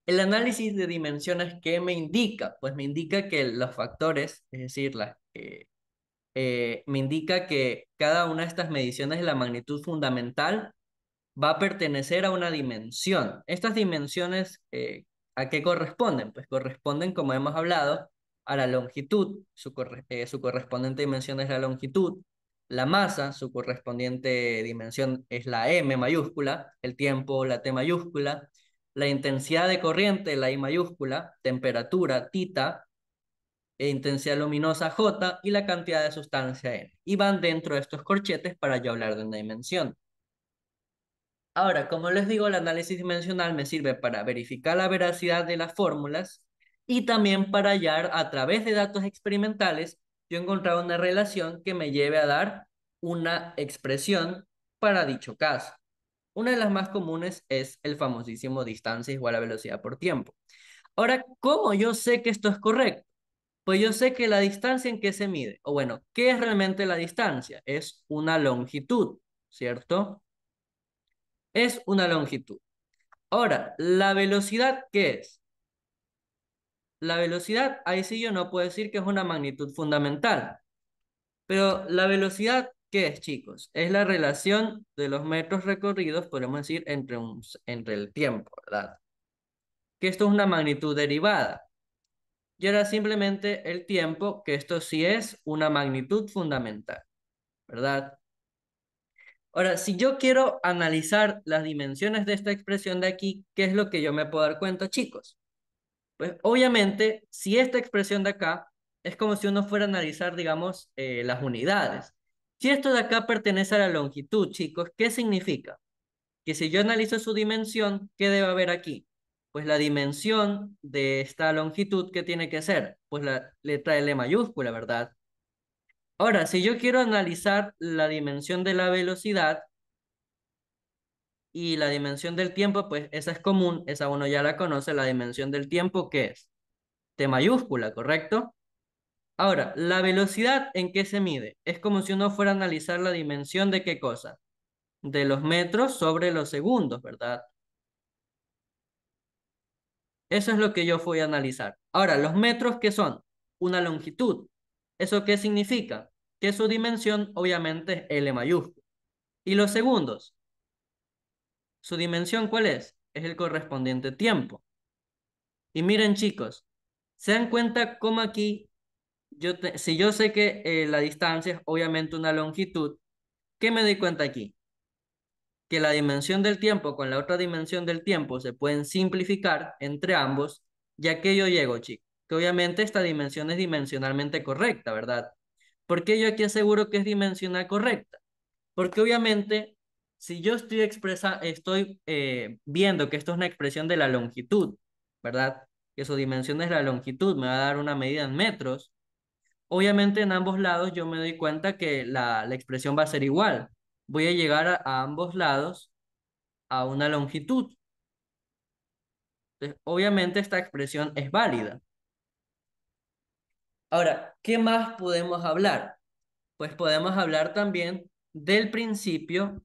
El análisis de dimensiones, ¿qué me indica? Pues me indica que los factores, es decir, me indica que cada una de estas mediciones de la magnitud fundamental va a pertenecer a una dimensión. Estas dimensiones, ¿a qué corresponden? Pues corresponden, como hemos hablado, a la longitud, su correspondiente dimensión es la longitud, la masa, su correspondiente dimensión es la m mayúscula, el tiempo, la t mayúscula, la intensidad de corriente, la I mayúscula, temperatura, tita, e intensidad luminosa J y la cantidad de sustancia N. Y van dentro de estos corchetes para yo hablar de una dimensión. Ahora, como les digo, el análisis dimensional me sirve para verificar la veracidad de las fórmulas y también para hallar a través de datos experimentales, yo encontrar una relación que me lleve a dar una expresión para dicho caso. Una de las más comunes es el famosísimo distancia igual a velocidad por tiempo. Ahora, ¿cómo yo sé que esto es correcto? Pues yo sé que la distancia en que se mide, o bueno, ¿qué es realmente la distancia? Es una longitud, ¿cierto? Es una longitud. Ahora, ¿la velocidad qué es? La velocidad, ahí sí yo no puedo decir que es una magnitud fundamental, pero la velocidad, ¿qué es, chicos? Es la relación de los metros recorridos, podemos decir, entre el tiempo, ¿verdad? Que esto es una magnitud derivada. Y ahora simplemente el tiempo, que esto sí es una magnitud fundamental, ¿verdad? Ahora, si yo quiero analizar las dimensiones de esta expresión de aquí, ¿qué es lo que yo me puedo dar cuenta, chicos? Pues obviamente, si esta expresión de acá es como si uno fuera a analizar, digamos, las unidades. Si esto de acá pertenece a la longitud, chicos, ¿qué significa? Que si yo analizo su dimensión, ¿qué debe haber aquí? Pues la dimensión de esta longitud, ¿qué tiene que ser? Pues la letra L mayúscula, ¿verdad? Ahora, si yo quiero analizar la dimensión de la velocidad y la dimensión del tiempo, pues esa es común, esa uno ya la conoce, la dimensión del tiempo, ¿qué es? T mayúscula, ¿correcto? Ahora, ¿la velocidad en qué se mide? Es como si uno fuera a analizar la dimensión de qué cosa. De los metros sobre los segundos, ¿verdad? Eso es lo que yo voy a analizar. Ahora, ¿los metros qué son? Una longitud. ¿Eso qué significa? Que su dimensión obviamente es L mayúscula. ¿Y los segundos? ¿Su dimensión cuál es? Es el correspondiente tiempo. Y miren chicos, ¿se dan cuenta cómo aquí, si yo sé que la distancia es obviamente una longitud, ¿qué me doy cuenta aquí? Que la dimensión del tiempo con la otra dimensión del tiempo se pueden simplificar entre ambos, ya que yo llego, chicos, que obviamente esta dimensión es dimensionalmente correcta, ¿verdad? ¿Por qué yo aquí aseguro que es dimensional correcta? Porque obviamente, si yo estoy viendo que esto es una expresión de la longitud, ¿verdad? Que su dimensión es la longitud, me va a dar una medida en metros. Obviamente en ambos lados yo me doy cuenta que la expresión va a ser igual. Voy a llegar a ambos lados a una longitud. Entonces, obviamente esta expresión es válida. Ahora, ¿qué más podemos hablar? Pues podemos hablar también del principio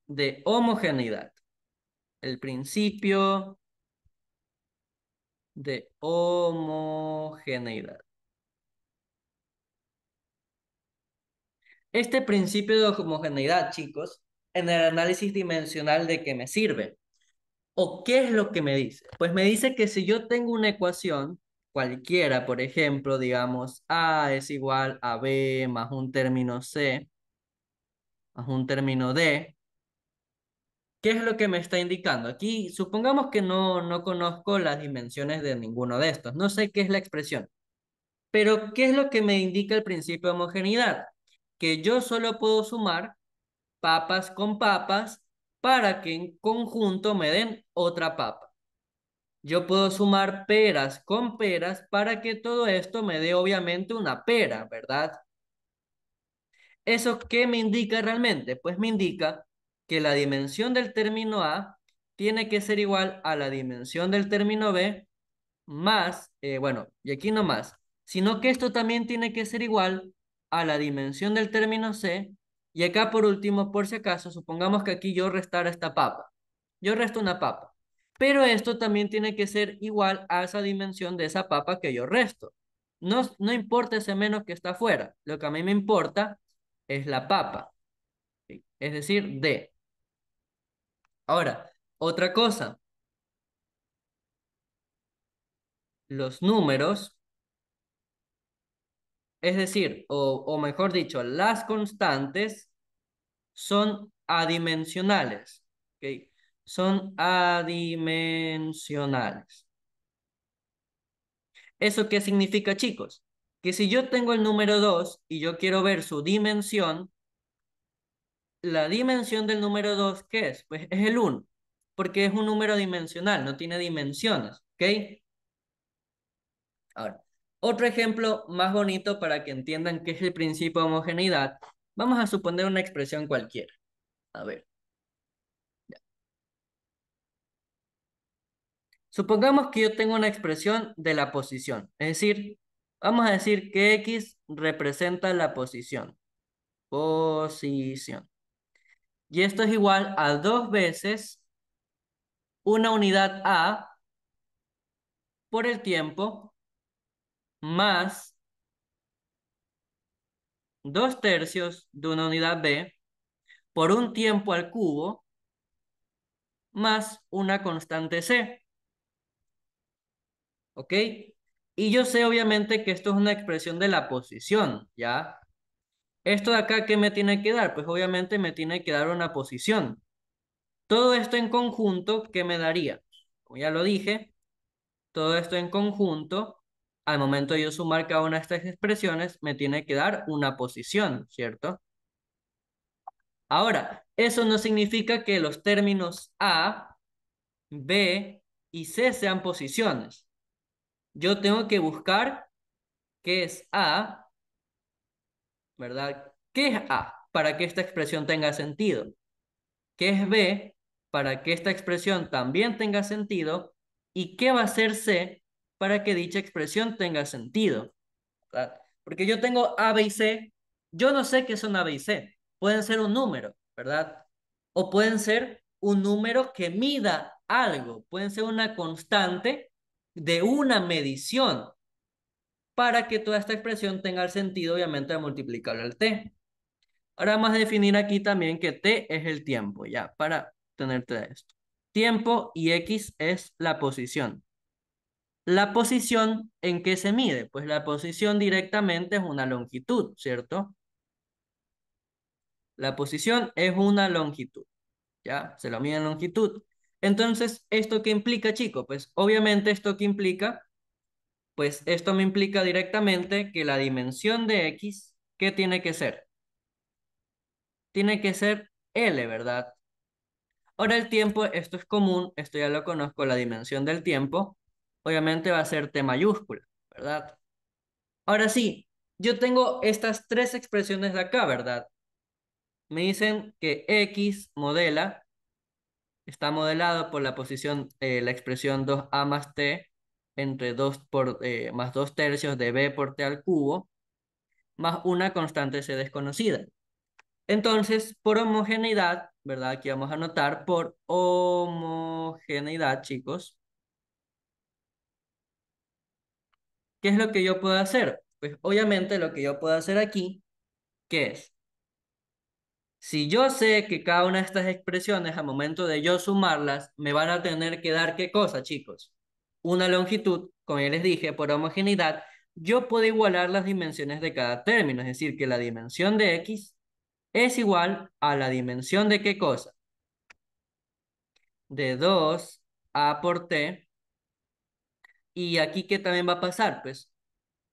de homogeneidad. El principio de homogeneidad. Este principio de homogeneidad, chicos, en el análisis dimensional de qué me sirve. ¿O qué es lo que me dice? Pues me dice que si yo tengo una ecuación, cualquiera, por ejemplo, digamos, A es igual a B más un término C más un término D, ¿qué es lo que me está indicando? Aquí, supongamos que no conozco las dimensiones de ninguno de estos, no sé qué es la expresión, pero ¿qué es lo que me indica el principio de homogeneidad? Que yo solo puedo sumar papas con papas para que en conjunto me den otra papa. Yo puedo sumar peras con peras para que todo esto me dé obviamente una pera, ¿verdad? ¿Eso qué me indica realmente? Pues me indica que la dimensión del término A tiene que ser igual a la dimensión del término B más, bueno, y aquí no más, sino que esto también tiene que ser igual a la dimensión del término C, y acá por último, por si acaso, supongamos que aquí yo restara esta papa. Yo resto una papa, pero esto también tiene que ser igual a esa dimensión de esa papa que yo resto. No importa ese menos que está afuera, lo que a mí me importa es la papa, ¿sí? Es decir, D. Ahora, otra cosa, los números, es decir, o mejor dicho, las constantes son adimensionales, ¿ok? Son adimensionales. ¿Eso qué significa, chicos? Que si yo tengo el número 2 y yo quiero ver su dimensión, la dimensión del número 2, ¿qué es? Pues es el uno, porque es un número dimensional, no tiene dimensiones, ¿ok? Ahora, otro ejemplo más bonito para que entiendan qué es el principio de homogeneidad, vamos a suponer una expresión cualquiera. A ver, supongamos que yo tengo una expresión de la posición, es decir, vamos a decir que X representa la posición. Posición. Y esto es igual a dos veces una unidad A por el tiempo más dos tercios de una unidad B por un tiempo al cubo más una constante C. ¿Ok? Y yo sé obviamente que esto es una expresión de la posición, ¿ya? Esto de acá, ¿qué me tiene que dar? Pues obviamente me tiene que dar una posición. Todo esto en conjunto, ¿qué me daría? Como ya lo dije, todo esto en conjunto, al momento de yo sumar cada una de estas expresiones, me tiene que dar una posición, ¿cierto? Ahora, eso no significa que los términos A, B y C sean posiciones. Yo tengo que buscar qué es A, ¿verdad? ¿Qué es A para que esta expresión tenga sentido? ¿Qué es B para que esta expresión también tenga sentido? ¿Y qué va a ser C para que dicha expresión tenga sentido? ¿Verdad? Porque yo tengo A, B y C, yo no sé qué son A, B y C. Pueden ser un número, ¿verdad? O pueden ser un número que mida algo, pueden ser una constante de una medición para que toda esta expresión tenga el sentido, obviamente, de multiplicarlo al t. Ahora vamos a definir aquí también que t es el tiempo, ya, para tenerte esto. Tiempo y x es la posición. La posición, ¿en qué se mide? Pues la posición directamente es una longitud, ¿cierto? La posición es una longitud, ¿ya? Se lo mide en longitud. Entonces, ¿esto qué implica, chicos? Pues obviamente esto que implica, pues esto me implica directamente que la dimensión de x, ¿qué tiene que ser? Tiene que ser L, ¿verdad? Ahora el tiempo, esto es común, esto ya lo conozco, la dimensión del tiempo, obviamente va a ser T mayúscula, ¿verdad? Ahora sí, yo tengo estas tres expresiones de acá, ¿verdad? Me dicen que X modela, está modelado por la posición, la expresión 2A más T entre 2 por, más 2 tercios de B por T al cubo, más una constante C desconocida. Entonces, por homogeneidad, ¿verdad? Aquí vamos a anotar por homogeneidad, chicos. ¿Qué es lo que yo puedo hacer? Pues obviamente lo que yo puedo hacer aquí, ¿qué es? Si yo sé que cada una de estas expresiones, al momento de yo sumarlas, me van a tener que dar ¿qué cosa, chicos? Una longitud, como ya les dije, por homogeneidad, yo puedo igualar las dimensiones de cada término, es decir, que la dimensión de x es igual a la dimensión de ¿qué cosa? De 2a por t. Y aquí, ¿qué también va a pasar? Pues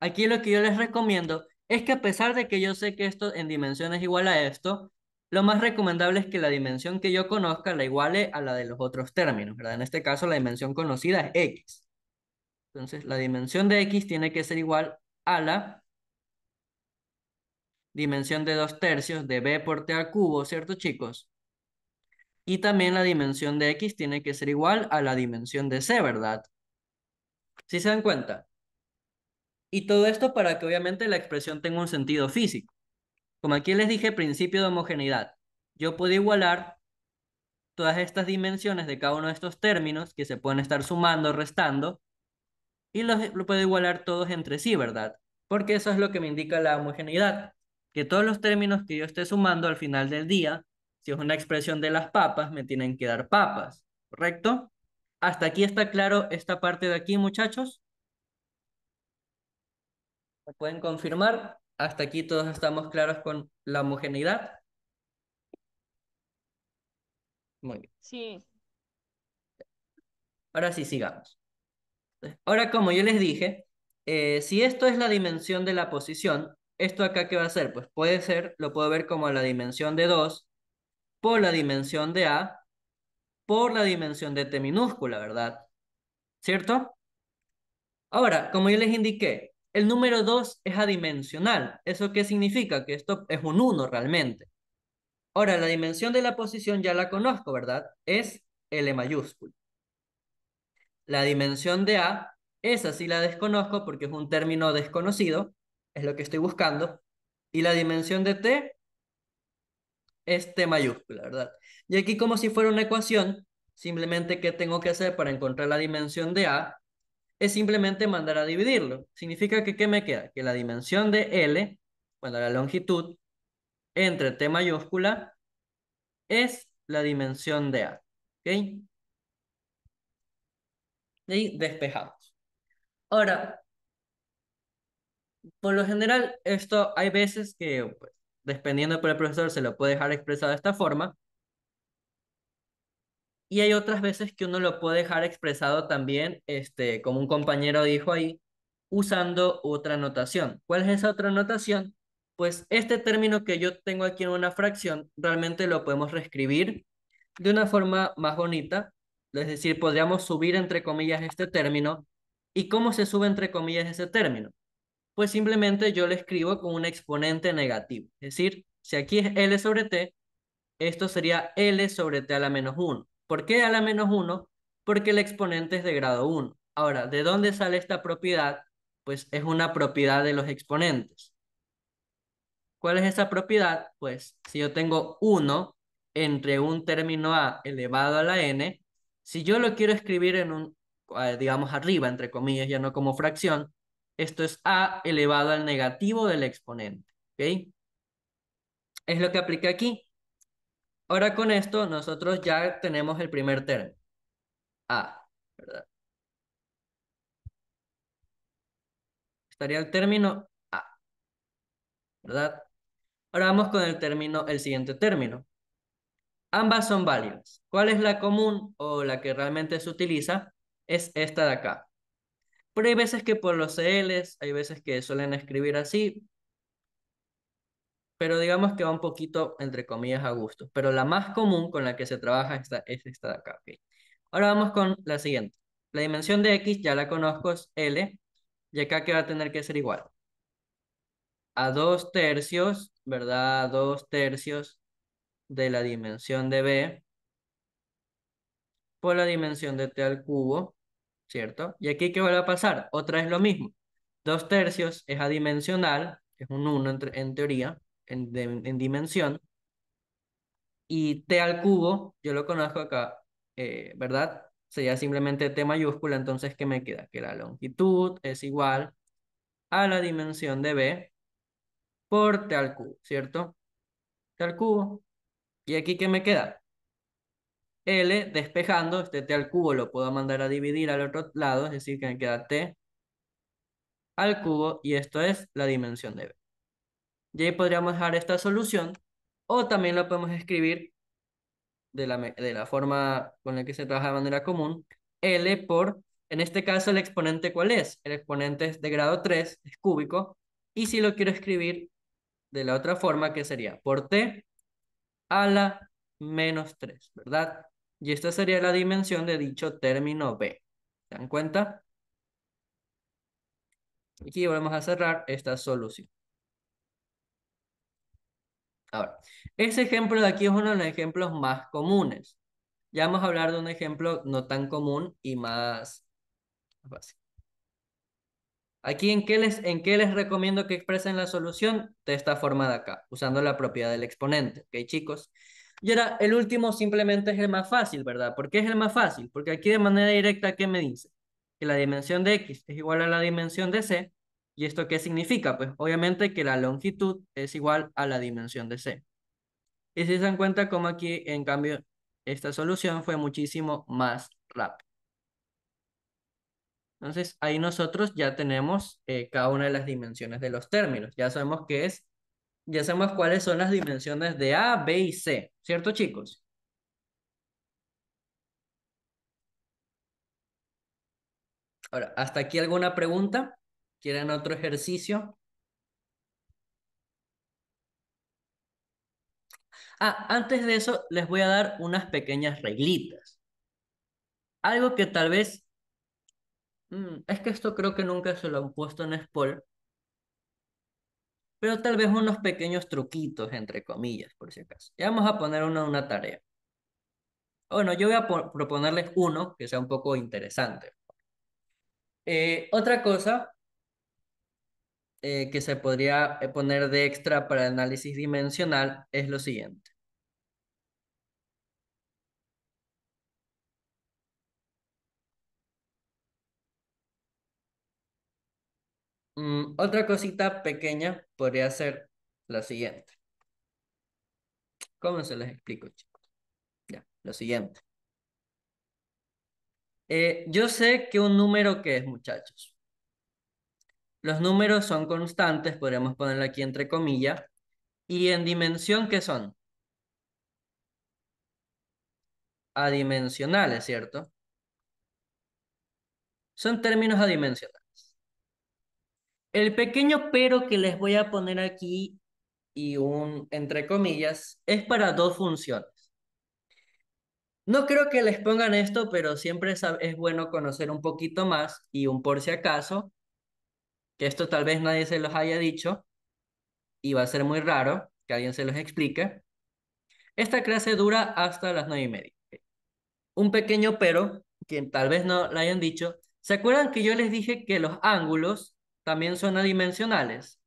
aquí lo que yo les recomiendo es que a pesar de que yo sé que esto en dimensión es igual a esto, lo más recomendable es que la dimensión que yo conozca la iguale a la de los otros términos, ¿verdad? En este caso la dimensión conocida es x. Entonces la dimensión de x tiene que ser igual a la dimensión de 2 tercios de b por t al cubo, ¿cierto, chicos? Y también la dimensión de x tiene que ser igual a la dimensión de c, ¿verdad? ¿Sí se dan cuenta? Y todo esto para que obviamente la expresión tenga un sentido físico. Como aquí les dije, principio de homogeneidad. Yo puedo igualar todas estas dimensiones de cada uno de estos términos que se pueden estar sumando, restando, y lo puedo igualar todos entre sí, ¿verdad? Porque eso es lo que me indica la homogeneidad, que todos los términos que yo esté sumando al final del día, si es una expresión de las papas, me tienen que dar papas, ¿correcto? ¿Hasta aquí está claro esta parte de aquí, muchachos? ¿Me pueden confirmar? ¿Hasta aquí todos estamos claros con la homogeneidad? Muy bien. Sí, Ahora sí, sigamos. Ahora, como yo les dije, si esto es la dimensión de la posición, ¿esto acá qué va a ser? Pues puede ser, lo puedo ver como la dimensión de 2 por la dimensión de A por la dimensión de T minúscula, ¿verdad? ¿Cierto? Ahora, como yo les indiqué, el número 2 es adimensional. ¿Eso qué significa? Que esto es un uno realmente. Ahora, la dimensión de la posición ya la conozco, ¿verdad? Es L mayúscula. La dimensión de A, esa sí la desconozco porque es un término desconocido, es lo que estoy buscando. Y la dimensión de T es T mayúscula, ¿verdad? Y aquí como si fuera una ecuación, simplemente ¿qué tengo que hacer para encontrar la dimensión de A? Es simplemente mandar a dividirlo. Significa que ¿qué me queda? Que la dimensión de L, bueno, la longitud, entre T mayúscula, es la dimensión de A. ¿Ok? Y despejamos. Ahora, por lo general, esto hay veces que, pues, dependiendo por el profesor, se lo puede dejar expresado de esta forma, y hay otras veces que uno lo puede dejar expresado también, como un compañero dijo ahí, usando otra notación. ¿Cuál es esa otra notación? Pues este término que yo tengo aquí en una fracción, realmente lo podemos reescribir de una forma más bonita, es decir, podríamos subir entre comillas este término. ¿Y cómo se sube entre comillas ese término? Pues simplemente yo lo escribo con un exponente negativo. Es decir, si aquí es L sobre T, esto sería L sobre T a la menos uno. ¿Por qué a la menos uno? Porque el exponente es de grado uno. Ahora, ¿de dónde sale esta propiedad? Pues es una propiedad de los exponentes. ¿Cuál es esa propiedad? Pues si yo tengo uno entre un término a elevado a la n, si yo lo quiero escribir en un, digamos arriba, entre comillas, ya no como fracción, esto es a elevado al negativo del exponente. ¿Ok? Es lo que aplica aquí. Ahora con esto nosotros ya tenemos el primer término, a, ¿verdad? Estaría el término a, ¿verdad? Ahora vamos con el término, el siguiente término. Ambas son válidas. ¿Cuál es la común o la que realmente se utiliza? Es esta de acá. Pero hay veces que por los CLs, hay veces que suelen escribir así, pero digamos que va un poquito, entre comillas, a gusto. Pero la más común con la que se trabaja es esta de acá. ¿Ok? Ahora vamos con la siguiente. La dimensión de X ya la conozco, es L, y acá que va a tener que ser igual. A 2 tercios, ¿verdad? A 2 tercios de la dimensión de B por la dimensión de T al cubo, ¿cierto? Y aquí, ¿qué va a pasar? Otra vez lo mismo. 2 tercios es adimensional, que es un uno en teoría, en dimensión, y T al cubo, yo lo conozco acá, ¿verdad? Sería simplemente T mayúscula, entonces, ¿qué me queda? Que la longitud es igual a la dimensión de B por T al cubo, ¿cierto? T al cubo. ¿Y aquí qué me queda? L despejando, este t al cubo lo puedo mandar a dividir al otro lado, es decir, que me queda t al cubo y esto es la dimensión de b. Y ahí podríamos dejar esta solución o también lo podemos escribir de la forma con la que se trabaja de manera común, L por, en este caso el exponente ¿cuál es? El exponente es de grado 3 es cúbico, y si lo quiero escribir de la otra forma, ¿qué sería? Por t a la menos 3, ¿verdad? Y esta sería la dimensión de dicho término b. ¿Se dan cuenta? Aquí vamos a cerrar esta solución. Ahora, ese ejemplo de aquí es uno de los ejemplos más comunes. Ya vamos a hablar de un ejemplo no tan común y más fácil. Aquí, en qué les recomiendo que expresen la solución? De esta forma de acá, usando la propiedad del exponente. ¿Ok, chicos? Y ahora, el último simplemente es el más fácil, ¿verdad? ¿Por qué es el más fácil? Porque aquí de manera directa, ¿qué me dice? Que la dimensión de x es igual a la dimensión de c. ¿Y esto qué significa? Pues obviamente que la longitud es igual a la dimensión de c. Y si se dan cuenta como aquí, en cambio, esta solución fue muchísimo más rápida. Entonces, ahí nosotros ya tenemos cada una de las dimensiones de los términos. Ya sabemos qué es, ya sabemos cuáles son las dimensiones de A, B y C. ¿Cierto, chicos? Ahora, ¿hasta aquí alguna pregunta? ¿Quieren otro ejercicio? Ah, antes de eso, les voy a dar unas pequeñas reglitas. Algo que tal vez, es que esto creo que nunca se lo han puesto en Spol, pero tal vez unos pequeños truquitos, entre comillas, por si acaso. Ya vamos a poner una tarea. Bueno, yo voy a proponerles uno que sea un poco interesante. Otra cosa que se podría poner de extra para el análisis dimensional es lo siguiente. Otra cosita pequeña podría ser la siguiente. ¿Cómo se les explico, chicos? Ya, lo siguiente. Yo sé que un número, ¿qué es, muchachos? Los números son constantes, podríamos ponerlo aquí entre comillas, y en dimensión, ¿qué son? Adimensionales, ¿cierto? Son términos adimensionales. El pequeño pero que les voy a poner aquí y un entre comillas es para dos funciones. No creo que les pongan esto, pero siempre es bueno conocer un poquito más y un por si acaso, que esto tal vez nadie se los haya dicho y va a ser muy raro que alguien se los explique. Esta clase dura hasta las 9:30. Un pequeño pero, que tal vez no lo hayan dicho. ¿Se acuerdan que yo les dije que los ángulos también son adimensionales?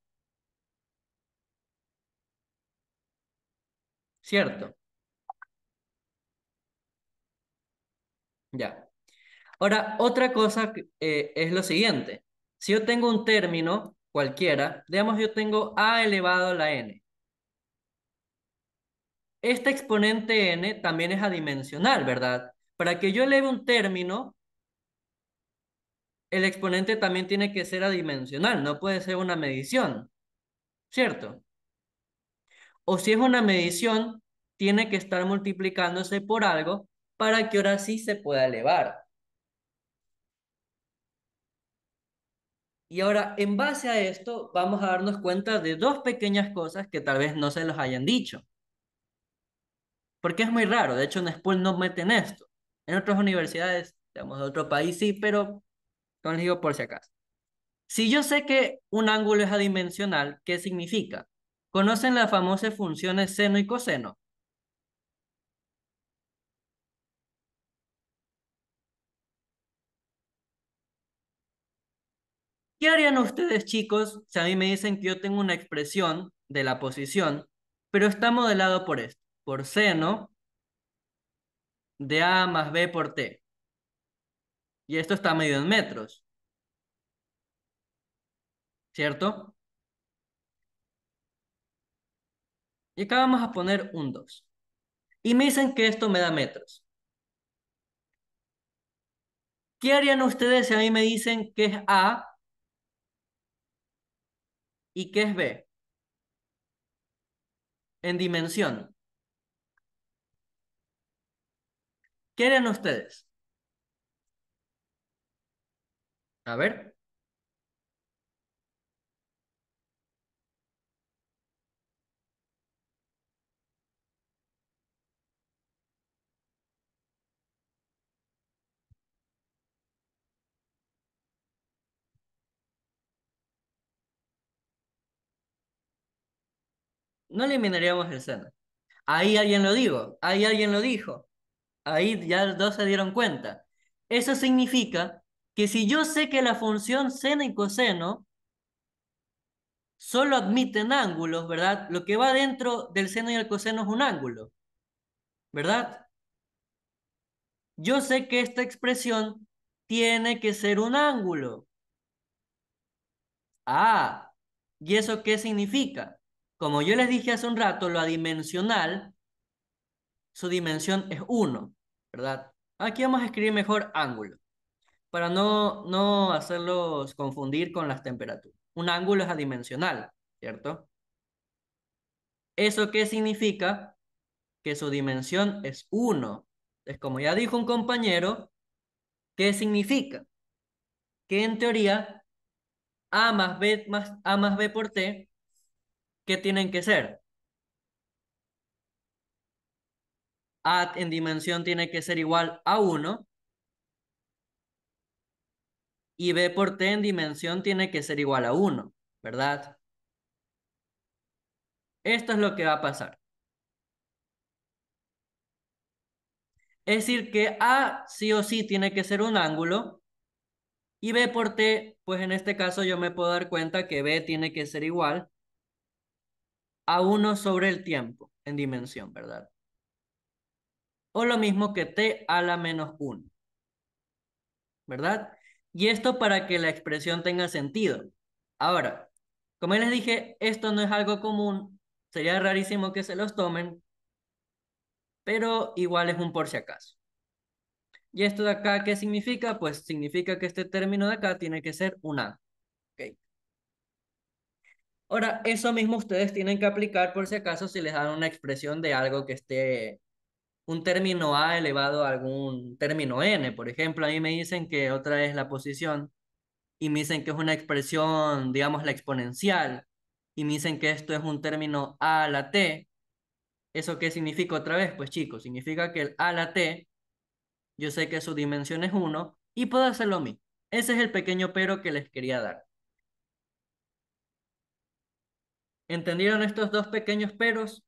¿Cierto? Ya. Ahora, otra cosa es lo siguiente. Si yo tengo un término cualquiera, digamos yo tengo a elevado a la n. Este exponente n también es adimensional, ¿verdad? Para que yo eleve un término, el exponente también tiene que ser adimensional, no puede ser una medición, ¿cierto? O si es una medición, tiene que estar multiplicándose por algo para que ahora sí se pueda elevar. Y ahora, en base a esto, vamos a darnos cuenta de dos pequeñas cosas que tal vez no se los hayan dicho. Porque es muy raro, de hecho en Spool no meten esto. En otras universidades, digamos, de otro país sí, pero como les digo por si acaso. Si yo sé que un ángulo es adimensional, ¿qué significa? ¿Conocen las famosas funciones seno y coseno? ¿Qué harían ustedes, chicos, si a mí me dicen que yo tengo una expresión de la posición, pero está modelado por esto, por seno de A más B por T, y esto está medido en metros, ¿cierto? Y acá vamos a poner un 2. Y me dicen que esto me da metros. ¿Qué harían ustedes si a mí me dicen que es A y que es B en dimensión? ¿Qué harían ustedes? A ver, no eliminaríamos el seno. Ahí alguien lo dijo, ahí alguien lo dijo. Ahí ya los dos se dieron cuenta. Eso significa que si yo sé que la función seno y coseno solo admiten ángulos, ¿verdad? Lo que va dentro del seno y el coseno es un ángulo, ¿verdad? Yo sé que esta expresión tiene que ser un ángulo. Ah, ¿y eso qué significa? Como yo les dije hace un rato, lo adimensional, su dimensión es uno, ¿verdad? Aquí vamos a escribir mejor ángulo, para no hacerlos confundir con las temperaturas. Un ángulo es adimensional, ¿cierto? ¿Eso qué significa? Que su dimensión es uno. Es como ya dijo un compañero, ¿qué significa? Que en teoría A más B por T, ¿qué tienen que ser? A en dimensión tiene que ser igual a uno y B por T en dimensión tiene que ser igual a uno, ¿verdad? Esto es lo que va a pasar. Es decir, que A sí o sí tiene que ser un ángulo y B por T, pues en este caso yo me puedo dar cuenta que B tiene que ser igual a uno sobre el tiempo en dimensión, ¿verdad? O lo mismo que T a la menos uno, ¿verdad? Y esto para que la expresión tenga sentido. Ahora, como les dije, esto no es algo común, sería rarísimo que se los tomen, pero igual es un por si acaso. ¿Y esto de acá qué significa? Pues significa que este término de acá tiene que ser un A. ¿Ok? Ahora, eso mismo ustedes tienen que aplicar por si acaso si les dan una expresión de algo que esté un término A elevado a algún término N. Por ejemplo, a mí me dicen que otra es la posición y me dicen que es una expresión, digamos, la exponencial y me dicen que esto es un término A a la T. ¿Eso qué significa otra vez? Pues chicos, significa que el A a la T, yo sé que su dimensión es uno y puedo hacer lo mismo. Ese es el pequeño pero que les quería dar. ¿Entendieron estos dos pequeños peros?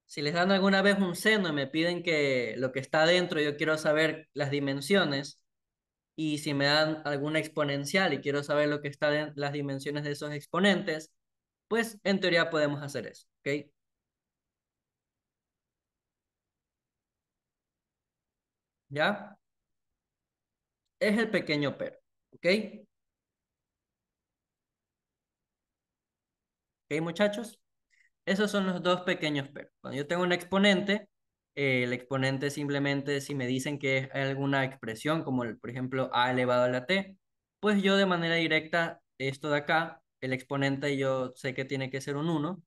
Si les dan alguna vez un seno y me piden que lo que está dentro, yo quiero saber las dimensiones, y si me dan alguna exponencial y quiero saber lo que está en las dimensiones de esos exponentes, pues en teoría podemos hacer eso, ¿ok? ¿Ya? Es el pequeño pero, ¿ok? ¿Ok, muchachos? Esos son los dos pequeños pero. Cuando yo tengo un exponente, el exponente simplemente si me dicen que es alguna expresión, como por ejemplo a elevado a la t, pues yo de manera directa, esto de acá, el exponente yo sé que tiene que ser un uno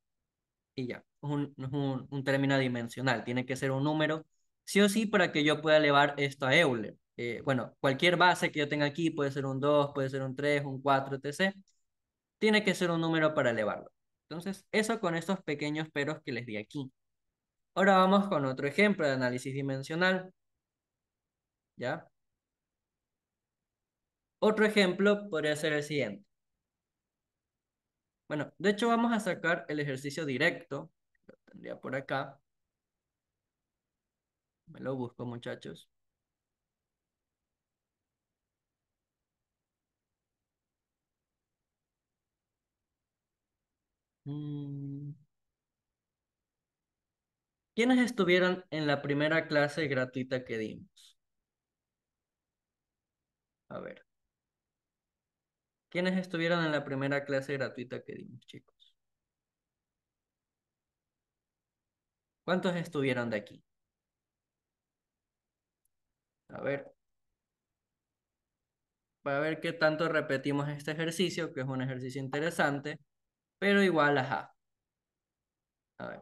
y ya, es un término dimensional, tiene que ser un número, sí o sí, para que yo pueda elevar esto a Euler. Bueno, cualquier base que yo tenga aquí, puede ser un 2 puede ser un 3 un 4 etc., tiene que ser un número para elevarlo. Entonces, eso con estos pequeños peros que les di aquí. Ahora vamos con otro ejemplo de análisis dimensional, ¿ya? Otro ejemplo podría ser el siguiente. Bueno, de hecho vamos a sacar el ejercicio directo, lo tendría por acá, me lo busco muchachos. Mm, ¿Quiénes estuvieron en la primera clase gratuita que dimos? A ver, ¿quiénes estuvieron en la primera clase gratuita que dimos, chicos? ¿Cuántos estuvieron de aquí? A ver, para ver qué tanto repetimos este ejercicio, que es un ejercicio interesante, pero igual, ajá. A ver,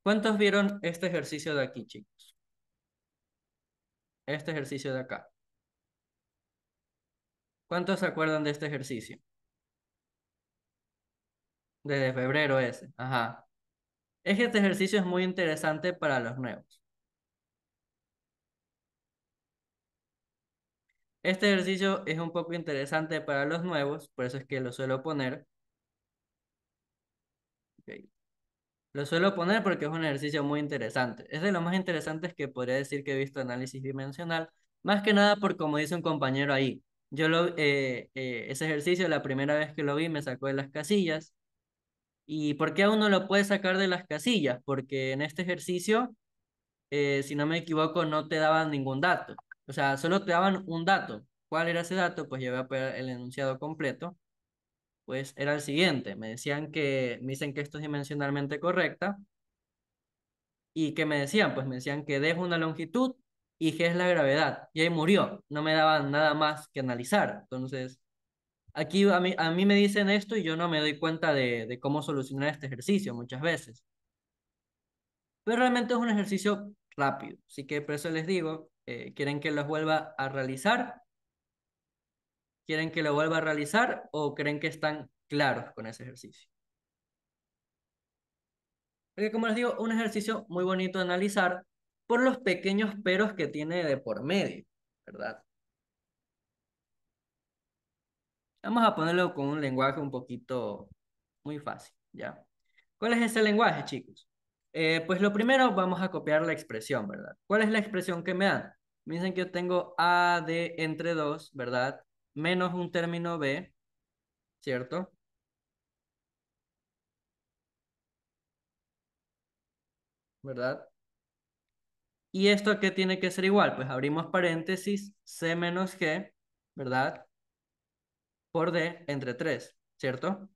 ¿cuántos vieron este ejercicio de aquí, chicos? Este ejercicio de acá. ¿Cuántos se acuerdan de este ejercicio? Desde febrero ese. Ajá. Es que este ejercicio es muy interesante para los nuevos. Este ejercicio es un poco interesante para los nuevos, por eso es que lo suelo poner. Ok. Lo suelo poner porque es un ejercicio muy interesante. Es de los más interesantes que podría decir que he visto análisis dimensional, más que nada por como dice un compañero ahí. Ese ejercicio, la primera vez que lo vi, me sacó de las casillas. ¿Y por qué a uno lo puede sacar de las casillas? Porque en este ejercicio, si no me equivoco, no te daban ningún dato. O sea, solo te daban un dato. ¿Cuál era ese dato? Pues yo voy a poner el enunciado completo. Pues era el siguiente. Me dicen que esto es dimensionalmente correcta. ¿Y qué me decían? Pues me decían que D es una longitud y G es la gravedad. Y ahí murió. No me daban nada más que analizar. Entonces, aquí a mí me dicen esto y yo no me doy cuenta de cómo solucionar este ejercicio muchas veces. Pero realmente es un ejercicio rápido. Así que por eso les digo, ¿quieren que los vuelva a realizar? ¿Quieren que lo vuelva a realizar o creen que están claros con ese ejercicio? Porque como les digo, un ejercicio muy bonito de analizar por los pequeños peros que tiene de por medio, ¿verdad? Vamos a ponerlo con un lenguaje un poquito muy fácil, ¿ya? ¿Cuál es ese lenguaje, chicos? Pues lo primero vamos a copiar la expresión, ¿verdad? ¿Cuál es la expresión que me dan? Me dicen que yo tengo A de entre 2, ¿verdad? Menos un término B, ¿cierto? ¿Verdad? ¿Y esto qué tiene que ser igual? Pues abrimos paréntesis, C menos G, ¿verdad? Por D entre 3, ¿cierto?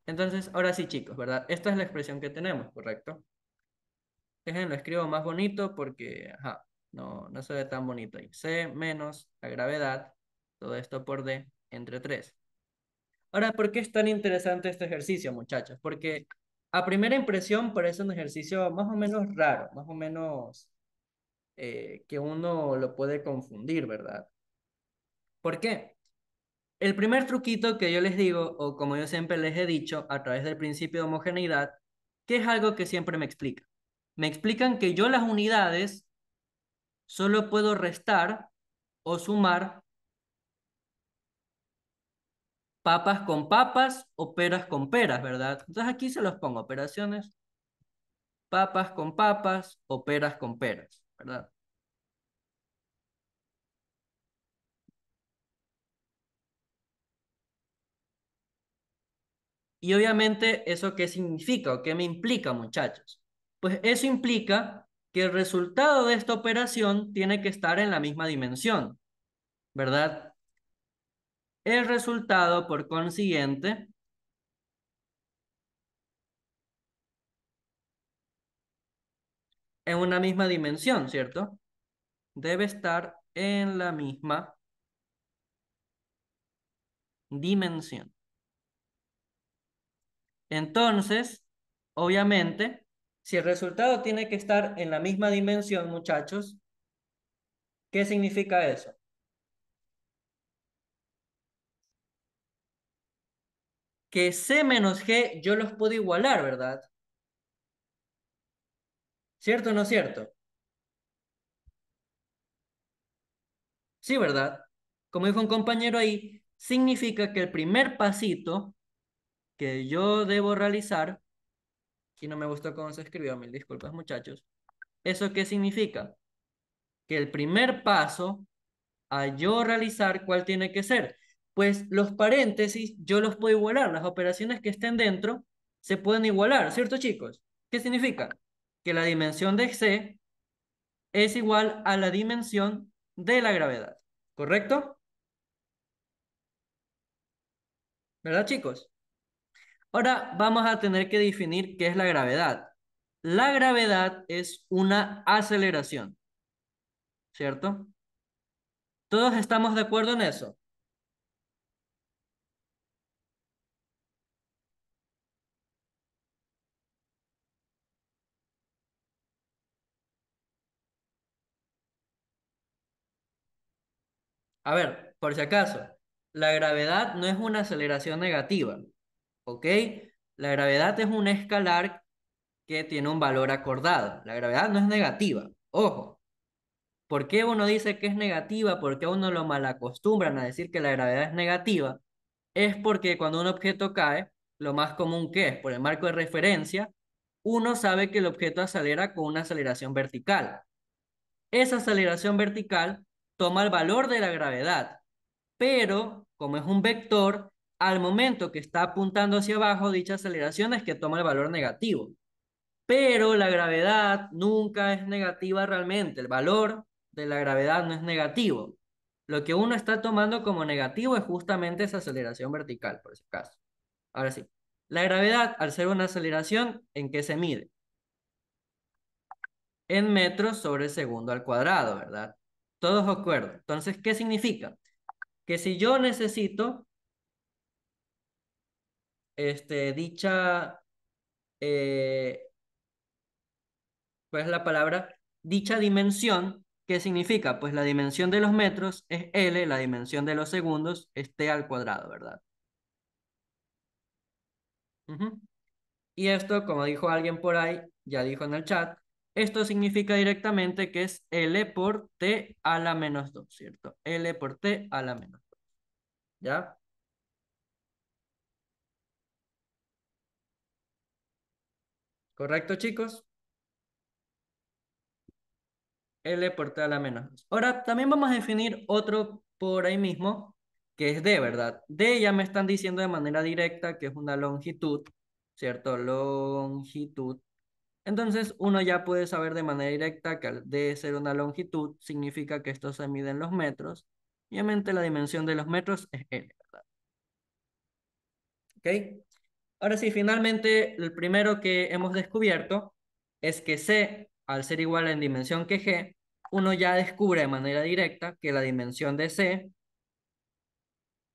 Entonces, ahora sí, chicos, ¿verdad? Esta es la expresión que tenemos, ¿correcto? Lo escribo más bonito porque, ajá, no se ve tan bonito ahí. C menos la gravedad, todo esto por D, entre 3. Ahora, ¿por qué es tan interesante este ejercicio, muchachos? Porque a primera impresión parece un ejercicio más o menos raro, más o menos que uno lo puede confundir, ¿verdad? ¿Por qué? El primer truquito que yo les digo, o como yo siempre les he dicho, a través del principio de homogeneidad, que es algo que siempre me explican. Me explican que yo las unidades solo puedo restar o sumar papas con papas o peras con peras, ¿verdad? Entonces aquí se los pongo, operaciones, papas con papas o peras con peras, ¿verdad? Y obviamente, ¿eso qué significa o qué me implica, muchachos? Pues eso implica que el resultado de esta operación tiene que estar en la misma dimensión, ¿verdad? El resultado, por consiguiente, en una misma dimensión, ¿cierto? Debe estar en la misma dimensión. Entonces, obviamente, si el resultado tiene que estar en la misma dimensión, muchachos, ¿qué significa eso? Que C menos G yo los puedo igualar, ¿verdad? ¿Cierto o no cierto? Sí, ¿verdad? Como dijo un compañero ahí, significa que el primer pasito que yo debo realizar Aquí no me gustó cómo se escribió, mil disculpas, muchachos. ¿Eso qué significa? Que el primer paso a yo realizar, ¿cuál tiene que ser? Pues los paréntesis yo los puedo igualar, las operaciones que estén dentro se pueden igualar, ¿cierto, chicos? ¿Qué significa? Que la dimensión de C es igual a la dimensión de la gravedad, ¿correcto? ¿Verdad, chicos? Ahora vamos a tener que definir qué es la gravedad. La gravedad es una aceleración, ¿cierto? ¿Todos estamos de acuerdo en eso? A ver, por si acaso, la gravedad no es una aceleración negativa, ¿ok? La gravedad es un escalar que tiene un valor acordado. La gravedad no es negativa, ojo. ¿Por qué uno dice que es negativa? ¿Por qué a uno lo malacostumbran a decir que la gravedad es negativa? Es porque cuando un objeto cae, lo más común que es, por el marco de referencia, uno sabe que el objeto acelera con una aceleración vertical. Esa aceleración vertical toma el valor de la gravedad, pero como es un vector, al momento que está apuntando hacia abajo, dicha aceleración es que toma el valor negativo. Pero la gravedad nunca es negativa realmente. El valor de la gravedad no es negativo. Lo que uno está tomando como negativo es justamente esa aceleración vertical, por ese caso. Ahora sí, la gravedad, al ser una aceleración, ¿en qué se mide? En metros sobre segundo al cuadrado, ¿verdad? Todos de acuerdo. Entonces, ¿qué significa? Que si yo necesito dicha, eh, ¿cuál es la palabra? Dicha dimensión, ¿qué significa? Pues la dimensión de los metros es L, la dimensión de los segundos es T al cuadrado, ¿verdad? Ujú. Y esto, como dijo alguien por ahí, ya dijo en el chat, esto significa directamente que es L por T a la menos 2, ¿cierto? L por T a la menos 2, ¿ya? ¿Correcto, chicos? L por T a la menos 2. Ahora, también vamos a definir otro por ahí mismo, que es D, ¿verdad? D ya me están diciendo de manera directa que es una longitud, ¿cierto? Longitud. Entonces, uno ya puede saber de manera directa que al D ser una longitud, significa que esto se mide en los metros. Y obviamente la dimensión de los metros es L, ¿verdad? ¿Ok? Ahora sí, finalmente, el primero que hemos descubierto es que C, al ser igual en dimensión que G, uno ya descubre de manera directa que la dimensión de C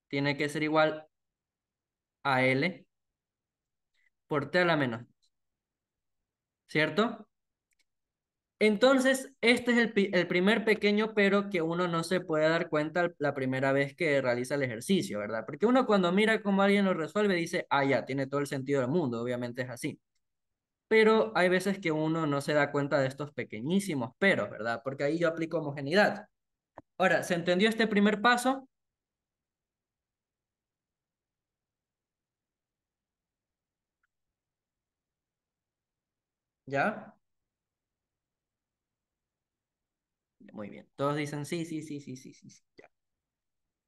tiene que ser igual a L por T a la menos, ¿cierto? Entonces, este es el primer pequeño pero que uno no se puede dar cuenta la primera vez que realiza el ejercicio, ¿verdad? Porque uno cuando mira cómo alguien lo resuelve dice, ah, ya, tiene todo el sentido del mundo, obviamente es así. Pero hay veces que uno no se da cuenta de estos pequeñísimos peros, ¿verdad? Porque ahí yo aplico homogeneidad. Ahora, ¿se entendió este primer paso? ¿Ya? Muy bien. Todos dicen sí, sí, sí, sí, sí, sí, sí. Ya.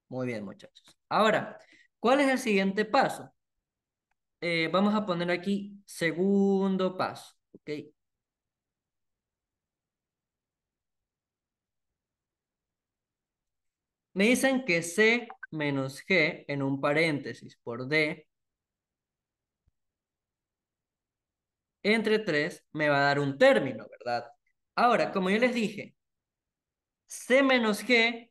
Muy bien, muchachos. Ahora, ¿cuál es el siguiente paso? Vamos a poner aquí segundo paso, ¿ok? Me dicen que C menos G en un paréntesis por D entre 3 me va a dar un término, ¿verdad? Ahora, como yo les dije, C menos G,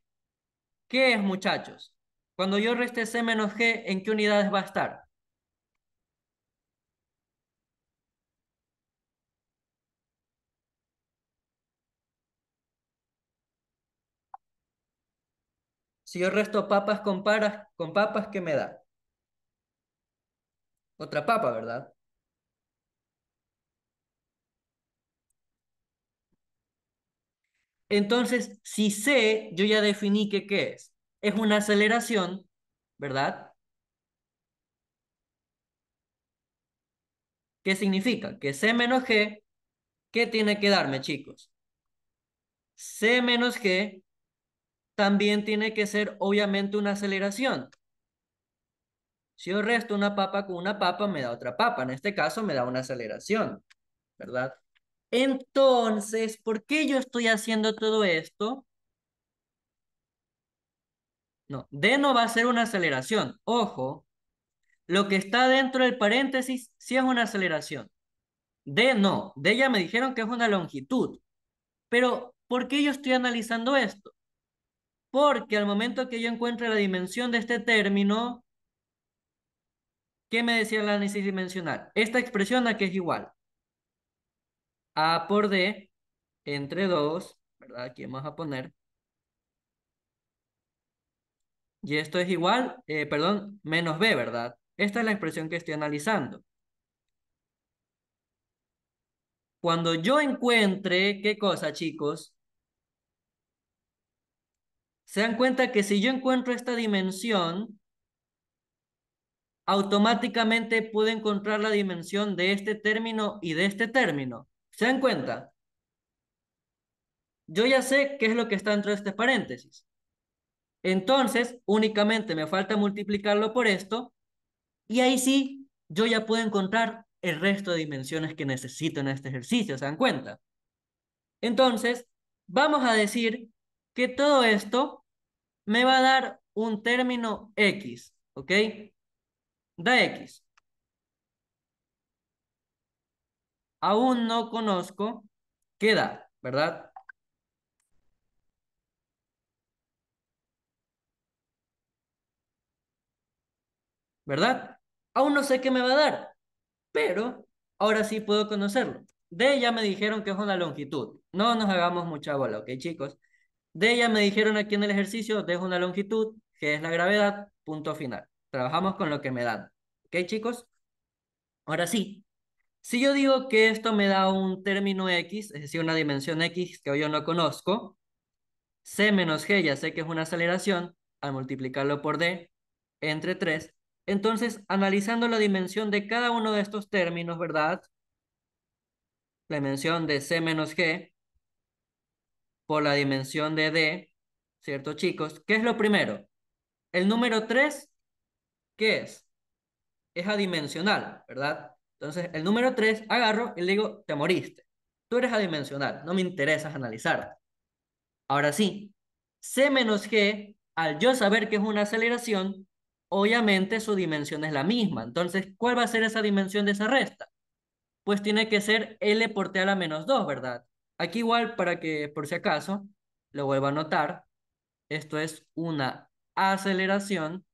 ¿qué es, muchachos? Cuando yo reste C menos G, ¿en qué unidades va a estar? Si yo resto papas con papas, ¿qué me da? Otra papa, ¿verdad? Entonces, si C, yo ya definí que ¿qué es? Es una aceleración, ¿verdad? ¿Qué significa? Que C menos G, ¿qué tiene que darme, chicos? C menos G también tiene que ser obviamente una aceleración. Si yo resto una papa con una papa, me da otra papa. En este caso me da una aceleración, ¿verdad? Entonces, ¿por qué yo estoy haciendo todo esto? No, D no va a ser una aceleración. Ojo, lo que está dentro del paréntesis sí es una aceleración. D no. D ya me dijeron que es una longitud. Pero, ¿por qué yo estoy analizando esto? Porque al momento que yo encuentre la dimensión de este término, ¿qué me decía el análisis dimensional? Esta expresión a qué es igual. A por D entre 2, ¿verdad? Aquí vamos a poner. Y esto es igual, perdón, menos B, ¿verdad? Esta es la expresión que estoy analizando. Cuando yo encuentre, ¿qué cosa, chicos? Se dan cuenta que si yo encuentro esta dimensión, automáticamente puedo encontrar la dimensión de este término y de este término. ¿Se dan cuenta? Yo ya sé qué es lo que está dentro de este paréntesis. Entonces, únicamente me falta multiplicarlo por esto y ahí sí, yo ya puedo encontrar el resto de dimensiones que necesito en este ejercicio. ¿Se dan cuenta? Entonces, vamos a decir que todo esto me va a dar un término X, ¿ok? Da X. Aún no conozco qué da, ¿verdad? ¿Verdad? Aún no sé qué me va a dar, pero ahora sí puedo conocerlo. D ya me dijeron que es una longitud. No nos hagamos mucha bola, ¿ok, chicos? D ya me dijeron aquí en el ejercicio, D es una longitud, G es la gravedad, punto final. Trabajamos con lo que me dan. ¿Ok, chicos? Ahora sí, si yo digo que esto me da un término X, es decir, una dimensión X que yo no conozco, C menos G ya sé que es una aceleración, al multiplicarlo por D, entre 3. Entonces, analizando la dimensión de cada uno de estos términos, ¿verdad? La dimensión de C menos G por la dimensión de D, ¿cierto, chicos? ¿Qué es lo primero? El número 3, ¿qué es? Es adimensional, ¿verdad? Entonces, el número 3 agarro y le digo, te moriste. Tú eres adimensional, no me interesas analizar. Ahora sí, C menos G, al yo saber que es una aceleración, obviamente su dimensión es la misma. Entonces, ¿cuál va a ser esa dimensión de esa resta? Pues tiene que ser L por T a la menos 2, ¿verdad? Aquí igual, para que por si acaso, lo vuelva a anotar, esto es una aceleración,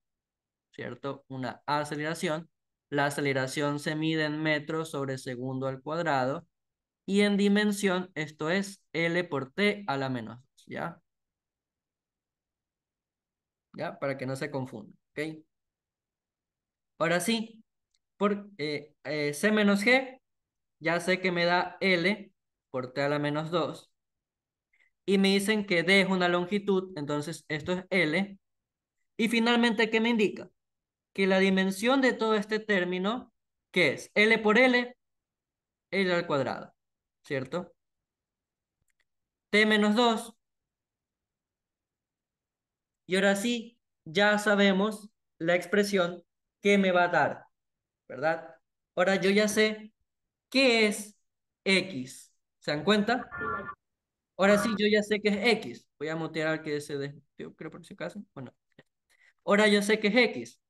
¿cierto? Una aceleración. La aceleración se mide en metros sobre segundo al cuadrado y en dimensión esto es L por T a la menos 2, ¿ya? ¿Ya? Para que no se confunda, ¿ok? Ahora sí, por C menos G, ya sé que me da L por T a la menos 2 y me dicen que D es una longitud, entonces esto es L. Y finalmente, ¿qué me indica? Que la dimensión de todo este término, ¿qué es? L por L, L al cuadrado, ¿cierto? T menos 2. Y ahora sí, ya sabemos la expresión que me va a dar, ¿verdad? Ahora yo ya sé qué es X. ¿Se dan cuenta? Ahora sí, yo ya sé que es X. Voy a mutear al que se yo creo por si acaso. Bueno, ahora yo sé que es X.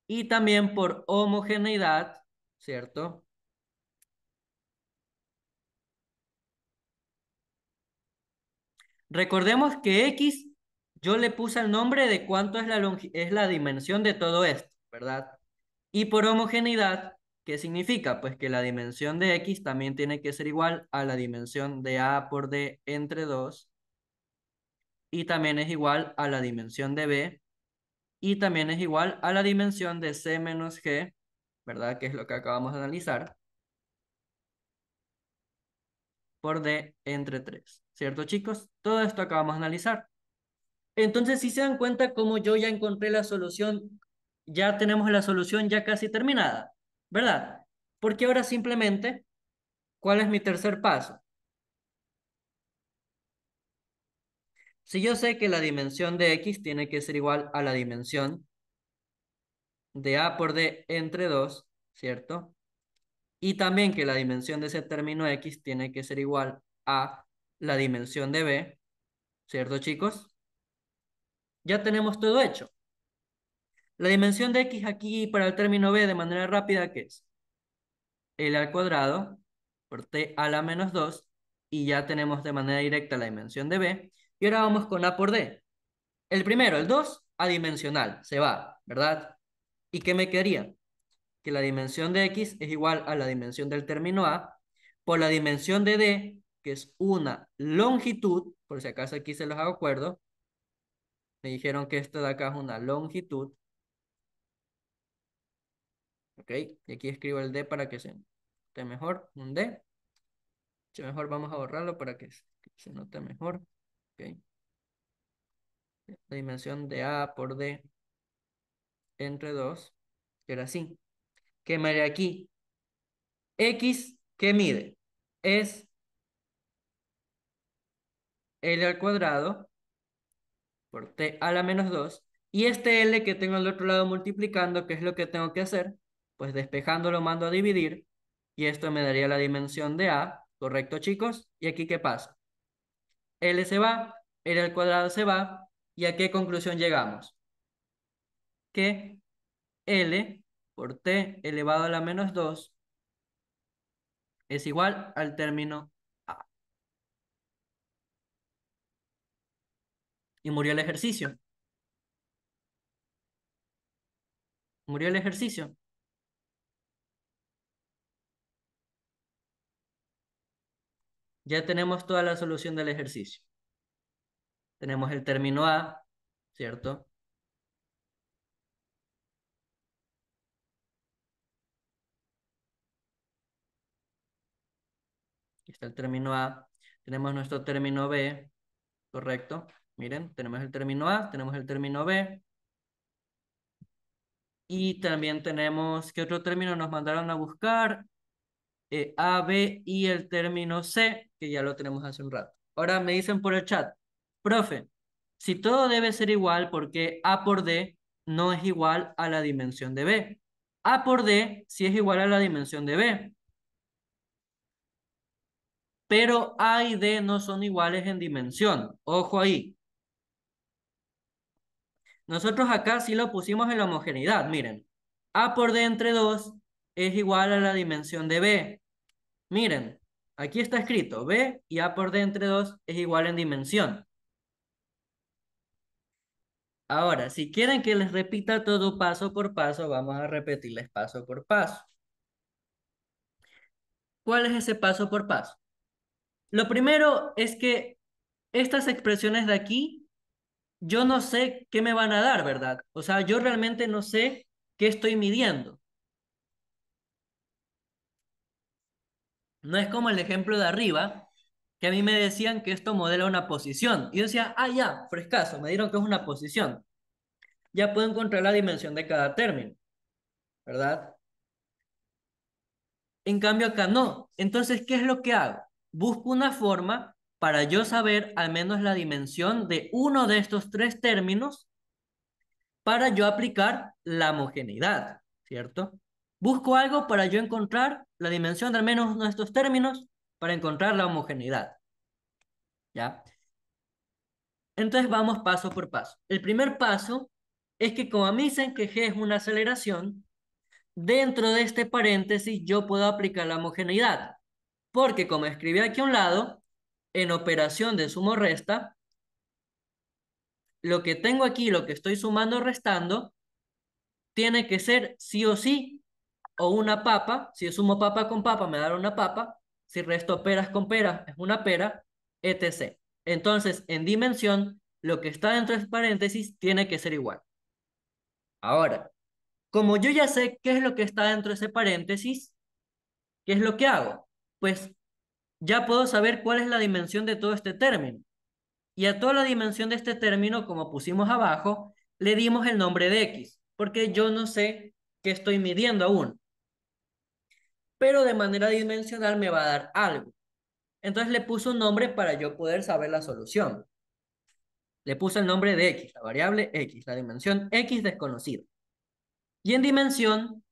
Y también por homogeneidad, ¿cierto? Recordemos que X, yo le puse el nombre de cuánto es es la dimensión de todo esto, ¿verdad? Y por homogeneidad, ¿qué significa? Pues que la dimensión de X también tiene que ser igual a la dimensión de A por D entre 2 y también es igual a la dimensión de B y también es igual a la dimensión de C menos G, ¿verdad? Que es lo que acabamos de analizar, por D entre 3, ¿cierto, chicos? Todo esto acabamos de analizar. Entonces, si se dan cuenta, como yo ya encontré la solución, ya tenemos la solución ya casi terminada, ¿verdad? Porque ahora simplemente, ¿cuál es mi tercer paso? Si yo sé que la dimensión de X tiene que ser igual a la dimensión de A por D entre 2, ¿cierto? Y también que la dimensión de ese término X tiene que ser igual a la dimensión de B, ¿cierto, chicos? Ya tenemos todo hecho. La dimensión de X aquí para el término B de manera rápida, ¿qué es? L al cuadrado por T a la menos 2, y ya tenemos de manera directa la dimensión de B. Y ahora vamos con A por D. El primero, el 2, adimensional, se va, ¿verdad? ¿Y qué me quedaría? Que la dimensión de X es igual a la dimensión del término A por la dimensión de D, que es una longitud, por si acaso aquí se los hago acuerdo, me dijeron que esto de acá es una longitud, ¿ok? Y aquí escribo el D para que se note mejor, un D. Si mejor vamos a borrarlo para que se note mejor, ¿ok? La dimensión de A por D entre 2, que era así. ¿Qué me haría aquí? X, ¿qué mide? Es L al cuadrado por T a la menos 2. Y este L que tengo al otro lado multiplicando, ¿qué es lo que tengo que hacer? Pues despejando lo mando a dividir. Y esto me daría la dimensión de A, ¿correcto, chicos? ¿Y aquí qué pasa? L se va, L al cuadrado se va. ¿Y a qué conclusión llegamos? Que L por T elevado a la menos 2 es igual al término A. Y murió el ejercicio. Murió el ejercicio. Ya tenemos toda la solución del ejercicio. Tenemos el término A, ¿cierto? Aquí está el término A. Tenemos nuestro término B, ¿correcto? Miren, tenemos el término A, tenemos el término B. Y también tenemos, ¿qué otro término nos mandaron a buscar? A, B y el término C, que ya lo tenemos hace un rato. Ahora me dicen por el chat, profe, si todo debe ser igual, ¿por qué A por D no es igual a la dimensión de B? A por D sí es igual a la dimensión de B, pero A y D no son iguales en dimensión. Ojo ahí. Nosotros acá sí lo pusimos en la homogeneidad, miren. A por D entre 2 es igual a la dimensión de B. Miren, aquí está escrito, B y A por D entre 2 es igual en dimensión. Ahora, si quieren que les repita todo paso por paso, vamos a repetirles paso por paso. ¿Cuál es ese paso por paso? Lo primero es que estas expresiones de aquí, yo no sé qué me van a dar, ¿verdad? O sea, yo realmente no sé qué estoy midiendo. No es como el ejemplo de arriba, que a mí me decían que esto modela una posición. Y yo decía, ah, ya, frescazo, me dieron que es una posición. Ya puedo encontrar la dimensión de cada término, ¿verdad? En cambio acá no. Entonces, ¿qué es lo que hago? Busco una forma para yo saber al menos la dimensión de uno de estos tres términos para yo aplicar la homogeneidad, ¿cierto? Busco algo para yo encontrar la dimensión de al menos uno de estos términos para encontrar la homogeneidad, ¿ya? Entonces vamos paso por paso. El primer paso es que como me dicen que G es una aceleración, dentro de este paréntesis yo puedo aplicar la homogeneidad. Porque como escribí aquí a un lado, en operación de sumo resta, lo que tengo aquí, lo que estoy sumando o restando, tiene que ser sí o sí, o una papa. Si sumo papa con papa, me dará una papa. Si resto peras con peras, es una pera, etc. Entonces, en dimensión, lo que está dentro de paréntesis tiene que ser igual. Ahora, como yo ya sé qué es lo que está dentro de ese paréntesis, ¿qué es lo que hago? Pues ya puedo saber cuál es la dimensión de todo este término. Y a toda la dimensión de este término, como pusimos abajo, le dimos el nombre de X, porque yo no sé qué estoy midiendo aún. pero de manera dimensional me va a dar algo. Entonces le puse un nombre para yo poder saber la solución. Le puse el nombre de X, la variable X, la dimensión X desconocida. Y en dimensión,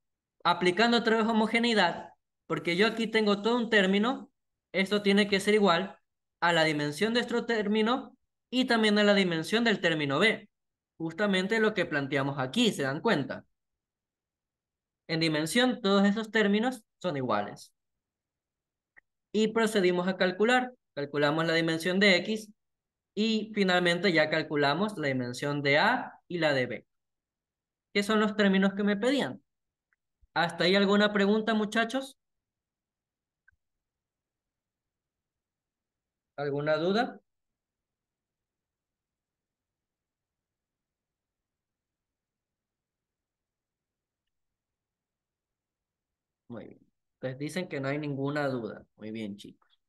aplicando otra vez homogeneidad, porque yo aquí tengo todo un término, esto tiene que ser igual a la dimensión de nuestro término y también a la dimensión del término B. Justamente lo que planteamos aquí, ¿se dan cuenta? En dimensión, todos esos términos son iguales. Y procedimos a calcular. Calculamos la dimensión de X y finalmente ya calculamos la dimensión de A y la de B, que son los términos que me pedían. ¿Hasta ahí alguna pregunta, muchachos? ¿Alguna duda? Muy bien. Entonces dicen que no hay ninguna duda. Muy bien, chicos.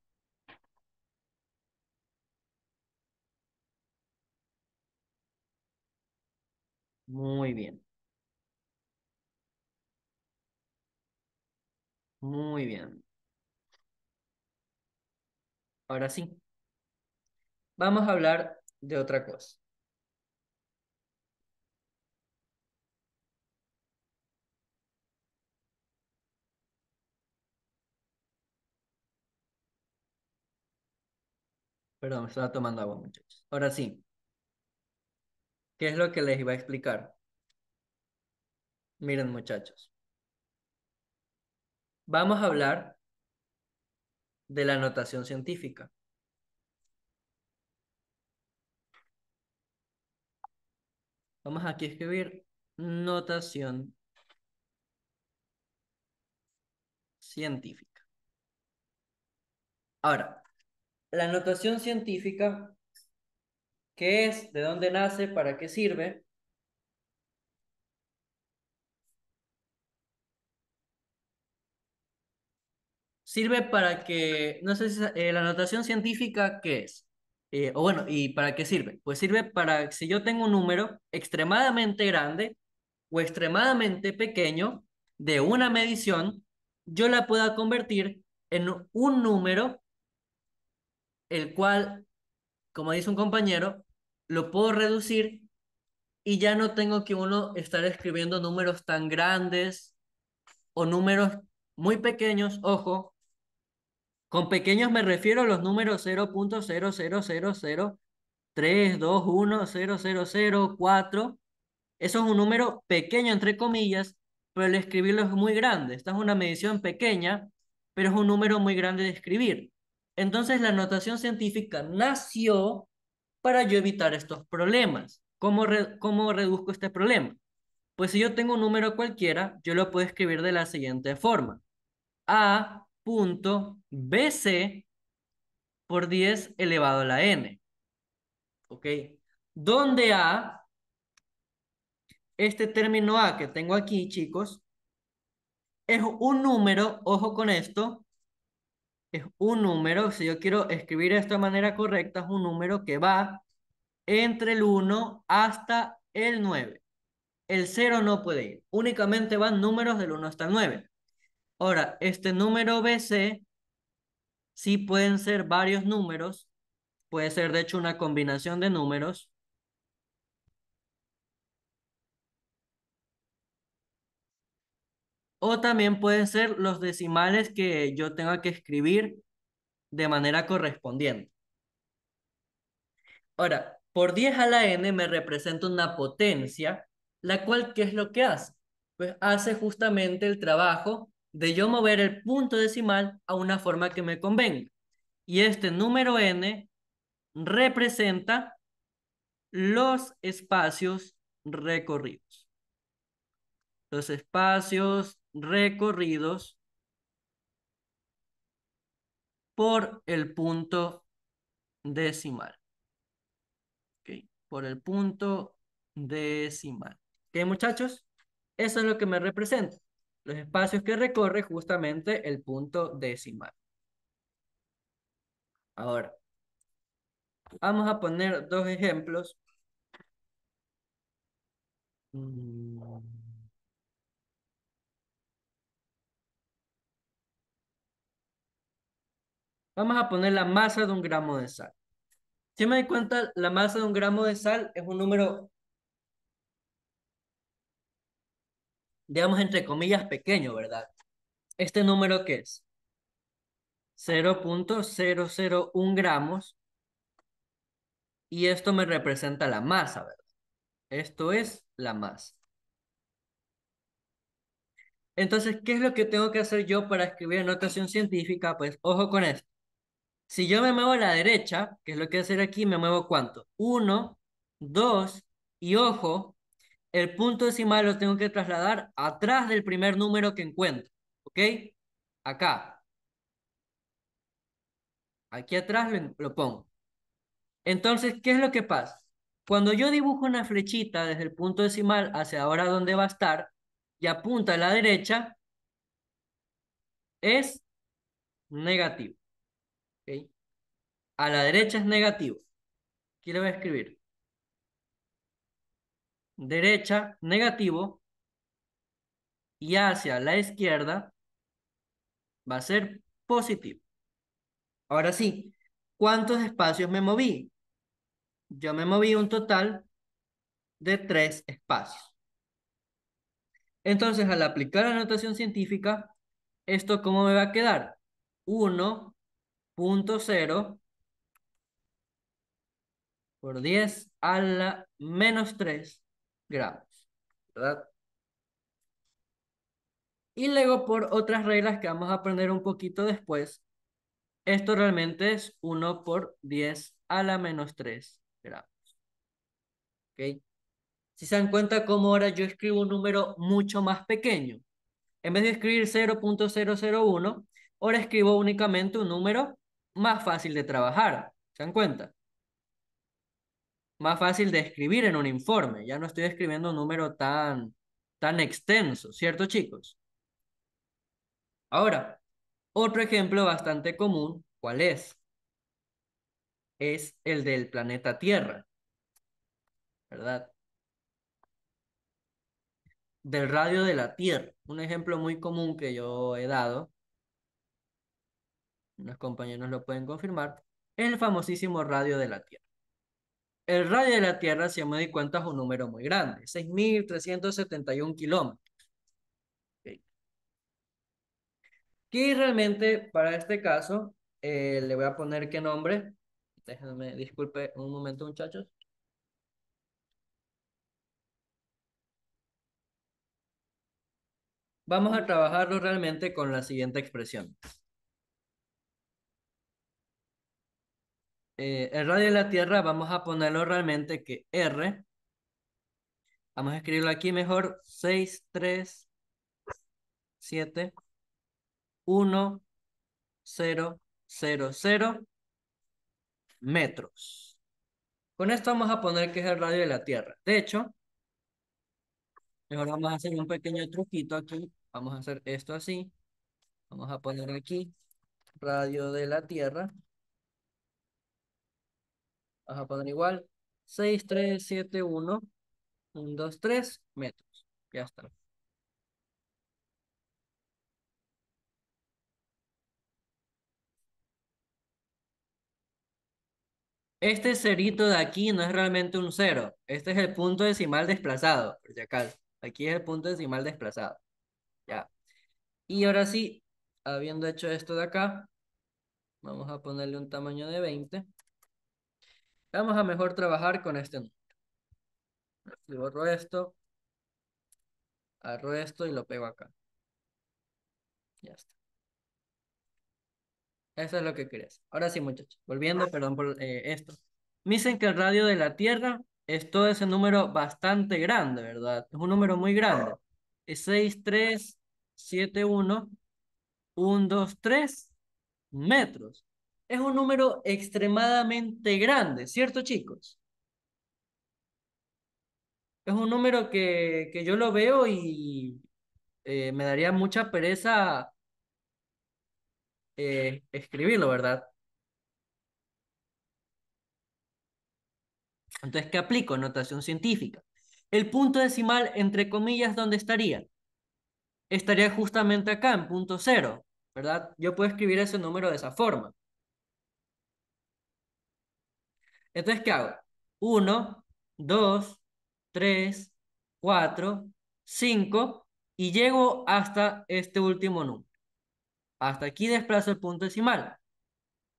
Muy bien. Muy bien. Ahora sí, vamos a hablar de otra cosa. Perdón, me estaba tomando agua, muchachos. Ahora sí, ¿qué es lo que les iba a explicar? Miren, muchachos. Vamos a hablar de la notación científica. Vamos aquí a escribir notación científica. Ahora, la notación científica, ¿qué es? ¿De dónde nace? ¿Para qué sirve? Sirve para que, no sé si la notación científica, ¿qué es? O bueno, ¿y para qué sirve? Pues sirve para, si yo tengo un número extremadamente grande o extremadamente pequeño de una medición, yo la pueda convertir en un número, el cual, como dice un compañero, lo puedo reducir y ya no tengo que uno estar escribiendo números tan grandes o números muy pequeños, ojo. Con pequeños me refiero a los números 0.00003210004. Eso es un número pequeño, entre comillas, pero el escribirlo es muy grande. Esta es una medición pequeña, pero es un número muy grande de escribir. Entonces la notación científica nació para yo evitar estos problemas. ¿Cómo reduzco este problema? Pues si yo tengo un número cualquiera, yo lo puedo escribir de la siguiente forma. A.BC por 10 elevado a la n. ¿Ok? Donde A, este término A que tengo aquí, chicos, es un número, ojo con esto, es un número, si yo quiero escribir esto de manera correcta, es un número que va entre el 1 hasta el 9. El 0 no puede ir, únicamente van números del 1 hasta el 9. Ahora, este número BC sí pueden ser varios números, puede ser de hecho una combinación de números, o también pueden ser los decimales que yo tenga que escribir de manera correspondiente. Ahora, por 10 a la n me representa una potencia, la cual, ¿qué es lo que hace? Pues hace justamente el trabajo de yo mover el punto decimal a una forma que me convenga. Y este número n representa los espacios recorridos. Los espacios recorridos por el punto decimal. ¿Ok? Por el punto decimal. ¿Ok, muchachos? Eso es lo que me representa. Los espacios que recorre justamente el punto decimal. Ahora, vamos a poner dos ejemplos. Mm, Vamos a poner la masa de un gramo de sal. Si me doy cuenta, la masa de un gramo de sal es un número, digamos, entre comillas, pequeño, ¿verdad? ¿Este número qué es? 0,001 gramos y esto me representa la masa, ¿verdad? Esto es la masa. Entonces, ¿qué es lo que tengo que hacer yo para escribir notación científica? Pues ojo con esto. Si yo me muevo a la derecha, que es lo que voy a hacer aquí, me muevo ¿cuánto? Uno, 2 y ojo, el punto decimal lo tengo que trasladar atrás del primer número que encuentro. ¿Ok? Acá. Aquí atrás lo pongo. Entonces, ¿qué es lo que pasa? Cuando yo dibujo una flechita desde el punto decimal hacia ahora donde va a estar y apunta a la derecha, es negativo. ¿Ok? A la derecha es negativo. Aquí le voy a escribir. Derecha, negativo. Y hacia la izquierda va a ser positivo. Ahora sí, ¿cuántos espacios me moví? Yo me moví un total de 3 espacios. Entonces, al aplicar la notación científica, ¿esto cómo me va a quedar? 1,0 por 10 a la menos 3 gramos, ¿verdad? Y luego por otras reglas que vamos a aprender un poquito después, esto realmente es 1 por 10 a la menos 3 gramos, ¿ok? Si se dan cuenta cómo ahora yo escribo un número mucho más pequeño. En vez de escribir 0,001, ahora escribo únicamente un número más fácil de trabajar. ¿Se dan cuenta? Más fácil de escribir en un informe. Ya no estoy escribiendo un número tan extenso, ¿cierto, chicos? Ahora, otro ejemplo bastante común, ¿cuál es? Es el del planeta Tierra, ¿verdad? Del radio de la Tierra. Un ejemplo muy común que yo he dado, unos compañeros lo pueden confirmar, es el famosísimo radio de la Tierra. El radio de la Tierra, si me doy cuenta, es un número muy grande, 6.371 kilómetros. Ok. Y realmente, para este caso, le voy a poner qué nombre. Déjenme, disculpe un momento, muchachos. Vamos a trabajarlo realmente con la siguiente expresión. El radio de la Tierra, vamos a ponerlo realmente que R. Vamos a escribirlo aquí mejor. 6371000 metros. Con esto vamos a poner que es el radio de la Tierra. De hecho, mejor vamos a hacer un pequeño truquito aquí. Vamos a hacer esto así. Vamos a poner aquí radio de la Tierra. Vamos a poner igual 6371123 metros. Ya está. Este cerito de aquí no es realmente un cero. Este es el punto decimal desplazado, por si acaso. Aquí es el punto decimal desplazado. Ya. Y ahora sí, habiendo hecho esto de acá, vamos a ponerle un tamaño de 20. Vamos a mejor trabajar con este número. Le borro esto, agarro esto y lo pego acá. Ya está. Eso es lo que querías. Ahora sí, muchachos. Volviendo, perdón por esto. Me dicen que el radio de la Tierra es todo ese número bastante grande, ¿verdad? Es un número muy grande. Es 6371123 metros. Es un número extremadamente grande, ¿cierto, chicos? Es un número que yo lo veo y me daría mucha pereza escribirlo, ¿verdad? Entonces, ¿qué aplico? Notación científica. El punto decimal, entre comillas, ¿dónde estaría? Estaría justamente acá, en punto cero, ¿verdad? Yo puedo escribir ese número de esa forma. Entonces, ¿qué hago? Uno, dos, tres, cuatro, cinco, y llego hasta este último número. Hasta aquí desplazo el punto decimal.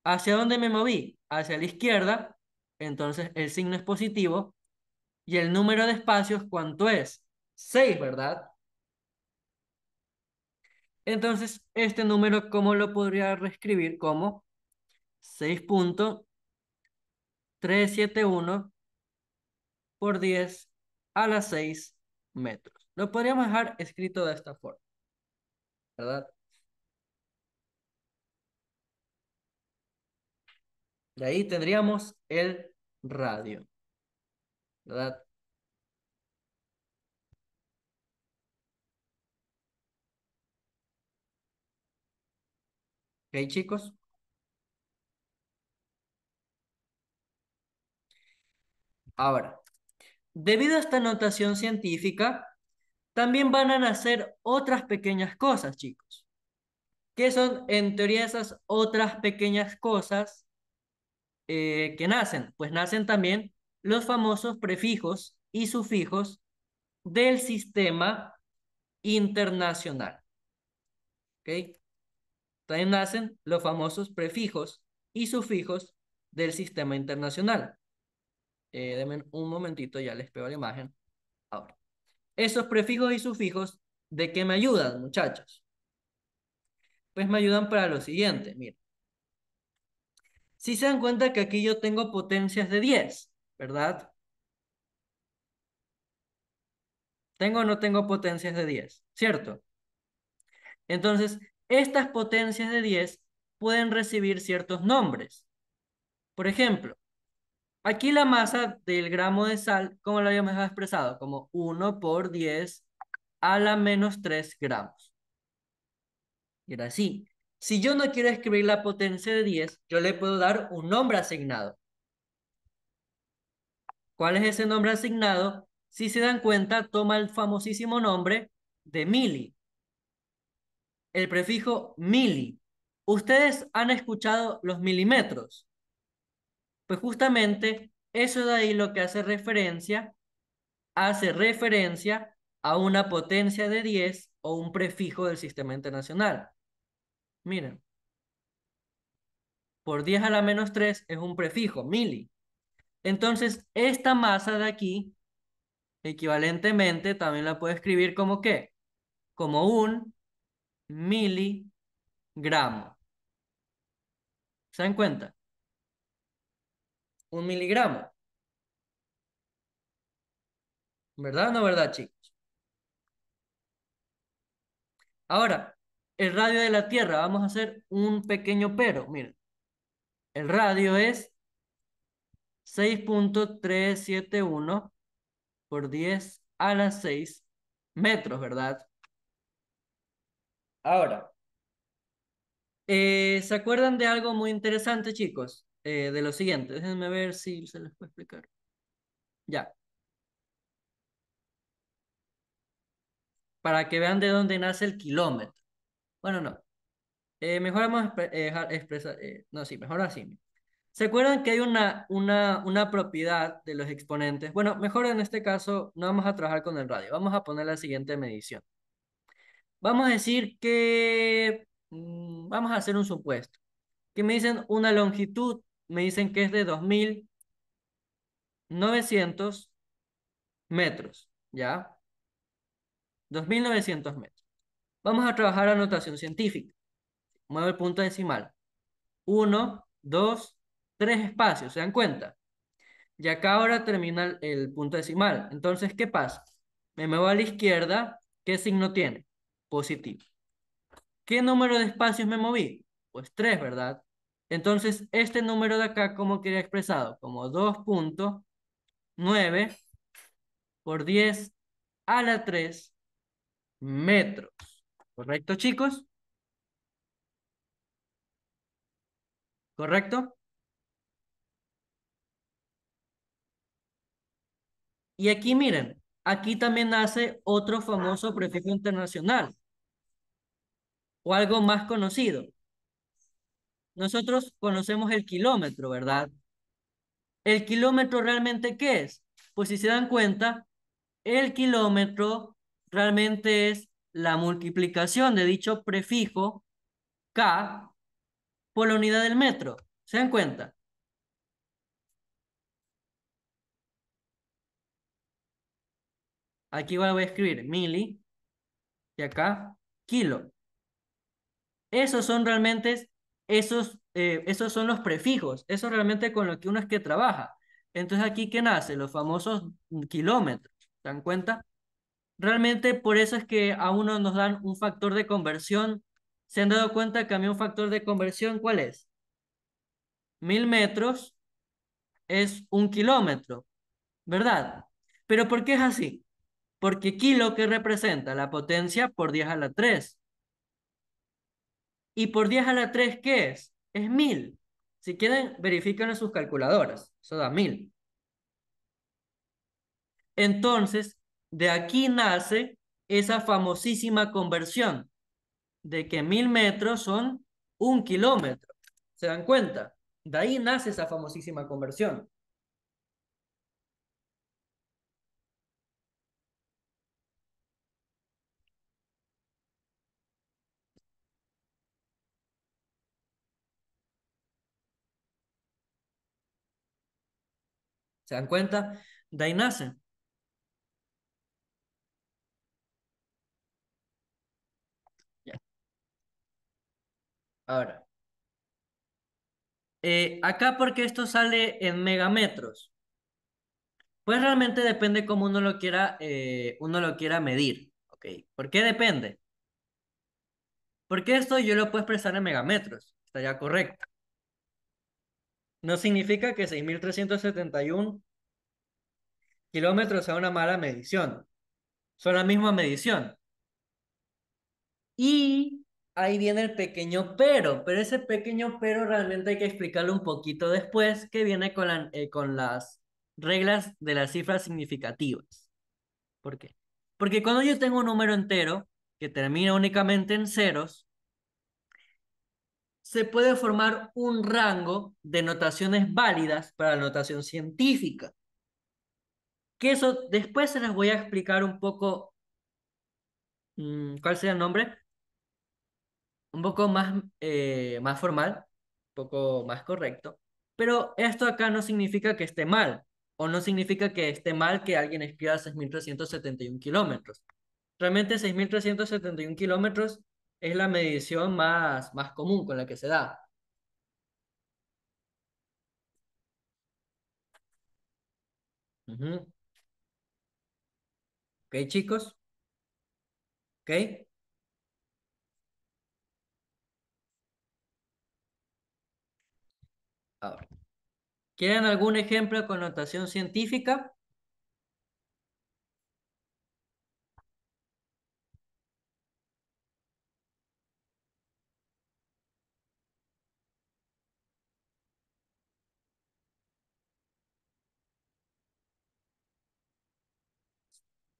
¿Hacia dónde me moví? Hacia la izquierda, entonces el signo es positivo, y el número de espacios, ¿cuánto es? 6, ¿verdad? Entonces, este número, ¿cómo lo podría reescribir? Como 6,371 por 10 a la 6 metros. Lo podríamos dejar escrito de esta forma, ¿verdad? De ahí tendríamos el radio, ¿verdad? ¿Ok, chicos? Ahora, debido a esta notación científica, también van a nacer otras pequeñas cosas, chicos. ¿Qué son, en teoría, esas otras pequeñas cosas que nacen? Pues nacen también los famosos prefijos y sufijos del sistema internacional. ¿Ok? También nacen los famosos prefijos y sufijos del sistema internacional. Denme un momentito, ya les pego la imagen. Ahora, esos prefijos y sufijos, ¿de qué me ayudan, muchachos? Pues me ayudan para lo siguiente, miren. Si se dan cuenta que aquí yo tengo potencias de 10, ¿verdad? ¿Tengo o no tengo potencias de 10? ¿Cierto? Entonces, estas potencias de 10 pueden recibir ciertos nombres. Por ejemplo, aquí la masa del gramo de sal, ¿cómo lo habíamos expresado? Como 1 por 10 a la menos 3 gramos. Y era así. Si yo no quiero escribir la potencia de 10, yo le puedo dar un nombre asignado. ¿Cuál es ese nombre asignado? Si se dan cuenta, toma el famosísimo nombre de mili, el prefijo mili. ¿Ustedes han escuchado los milímetros? Pues justamente eso de ahí lo que hace referencia a una potencia de 10 o un prefijo del sistema internacional. Miren, por 10 a la menos 3 es un prefijo, mili. Entonces, esta masa de aquí, equivalentemente, también la puedo escribir como ¿qué? Como un miligramo. ¿Se dan cuenta? Un miligramo. ¿Verdad o no verdad, chicos? Ahora, el radio de la Tierra, vamos a hacer un pequeño pero. Miren, el radio es 6,371 por 10 a la 6 metros, ¿verdad? Ahora, ¿se acuerdan de algo muy interesante, chicos? De lo siguiente, déjenme ver si se les puede explicar. Ya, para que vean de dónde nace el kilómetro. Bueno, no. Mejor vamos a expresar, no, sí, mejor así. ¿Se acuerdan que hay una propiedad de los exponentes? Bueno, mejor en este caso no vamos a trabajar con el radio, vamos a poner la siguiente medición. Vamos a decir que, vamos a hacer un supuesto, que me dicen una longitud, me dicen que es de 2.900 metros, ¿ya? 2.900 metros. Vamos a trabajar a notación científica. Muevo el punto decimal. Uno, dos, tres espacios, ¿se dan cuenta? Y acá ahora termina el punto decimal. Entonces, ¿qué pasa? Me muevo a la izquierda. ¿Qué signo tiene? Positivo. ¿Qué número de espacios me moví? Pues 3, ¿verdad? Entonces, este número de acá, ¿cómo quería expresado? Como 2,9 por 10 a la 3 metros. ¿Correcto, chicos? ¿Correcto? Y aquí miren, aquí también nace otro famoso prefijo internacional o algo más conocido. Nosotros conocemos el kilómetro, ¿verdad? ¿El kilómetro realmente qué es? Pues si se dan cuenta, el kilómetro realmente es la multiplicación de dicho prefijo K por la unidad del metro. ¿Se dan cuenta? Aquí voy a escribir mili y acá kilo. Esos son realmente, esos son los prefijos, eso es realmente con lo que uno es que trabaja. Entonces aquí que nace, los famosos kilómetros, ¿se dan cuenta? Realmente por eso es que a uno nos dan un factor de conversión. ¿Se han dado cuenta que a mí un factor de conversión cuál es? 1000 metros es 1 kilómetro, ¿verdad? Pero ¿por qué es así? Porque kilo que representa la potencia por 10 a la 3. Y por 10 a la 3, ¿qué es? Es 1000. Si quieren, verifican en sus calculadoras. Eso da 1000. Entonces, de aquí nace esa famosísima conversión de que 1000 metros son 1 kilómetro. ¿Se dan cuenta? De ahí nace esa famosísima conversión. ¿Se dan cuenta? De ahí nace. Ya. Ahora, acá porque esto sale en megametros. Pues realmente depende cómo uno lo quiera medir. ¿Ok? ¿Por qué depende? Porque esto yo lo puedo expresar en megametros. Estaría correcto. No significa que 6371 kilómetros sea una mala medición. Son la misma medición. Y ahí viene el pequeño pero ese pequeño pero realmente hay que explicarlo un poquito después, que viene con las reglas de las cifras significativas. ¿Por qué? Porque cuando yo tengo un número entero que termina únicamente en ceros, se puede formar un rango de notaciones válidas para la notación científica. Que eso después se las voy a explicar un poco, ¿cuál sería el nombre? Un poco más, más formal, un poco más correcto. Pero esto acá no significa que esté mal, o no significa que esté mal que alguien escriba 6371 kilómetros. Realmente 6371 kilómetros es la medición más común con la que se da. Ujú. ¿Ok, chicos? ¿Ok? Ahora, ¿quieren algún ejemplo de connotación científica?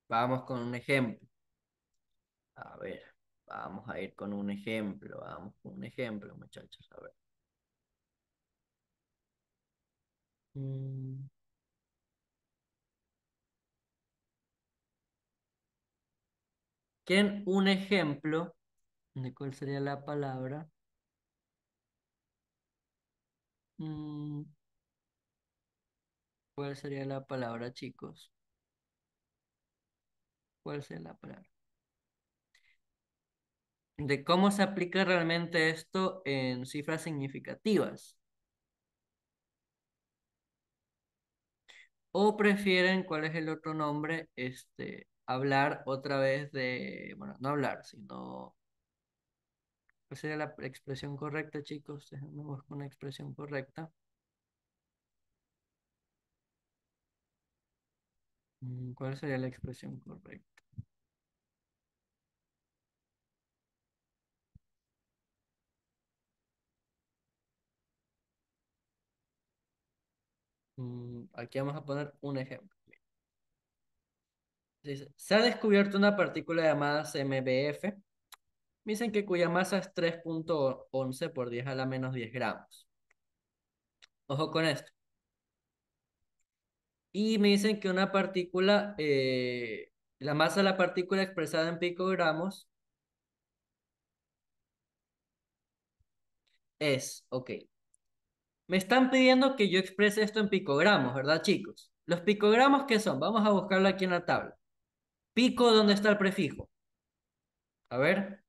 Vamos con un ejemplo. A ver, vamos a ir con un ejemplo. Vamos con un ejemplo, muchachos. A ver. Mm, ¿Quieren un ejemplo de cuál sería la palabra? Mm, ¿Cuál sería la palabra, chicos? ¿Cuál sería la palabra? De cómo se aplica realmente esto en cifras significativas. ¿O prefieren, cuál es el otro nombre? Hablar otra vez de, bueno, no hablar, sino, ¿cuál sería la expresión correcta, chicos? Déjenme buscar una expresión correcta. ¿Cuál sería la expresión correcta? Aquí vamos a poner un ejemplo. Dice, se ha descubierto una partícula llamada CMBF. Dicen que cuya masa es 3,11 por 10 a la menos 10 gramos. Ojo con esto. Y me dicen que una partícula, la masa de la partícula expresada en picogramos es, ok. Me están pidiendo que yo exprese esto en picogramos, ¿verdad, chicos? ¿Los picogramos qué son? Vamos a buscarlo aquí en la tabla. Pico, ¿dónde está el prefijo? A ver,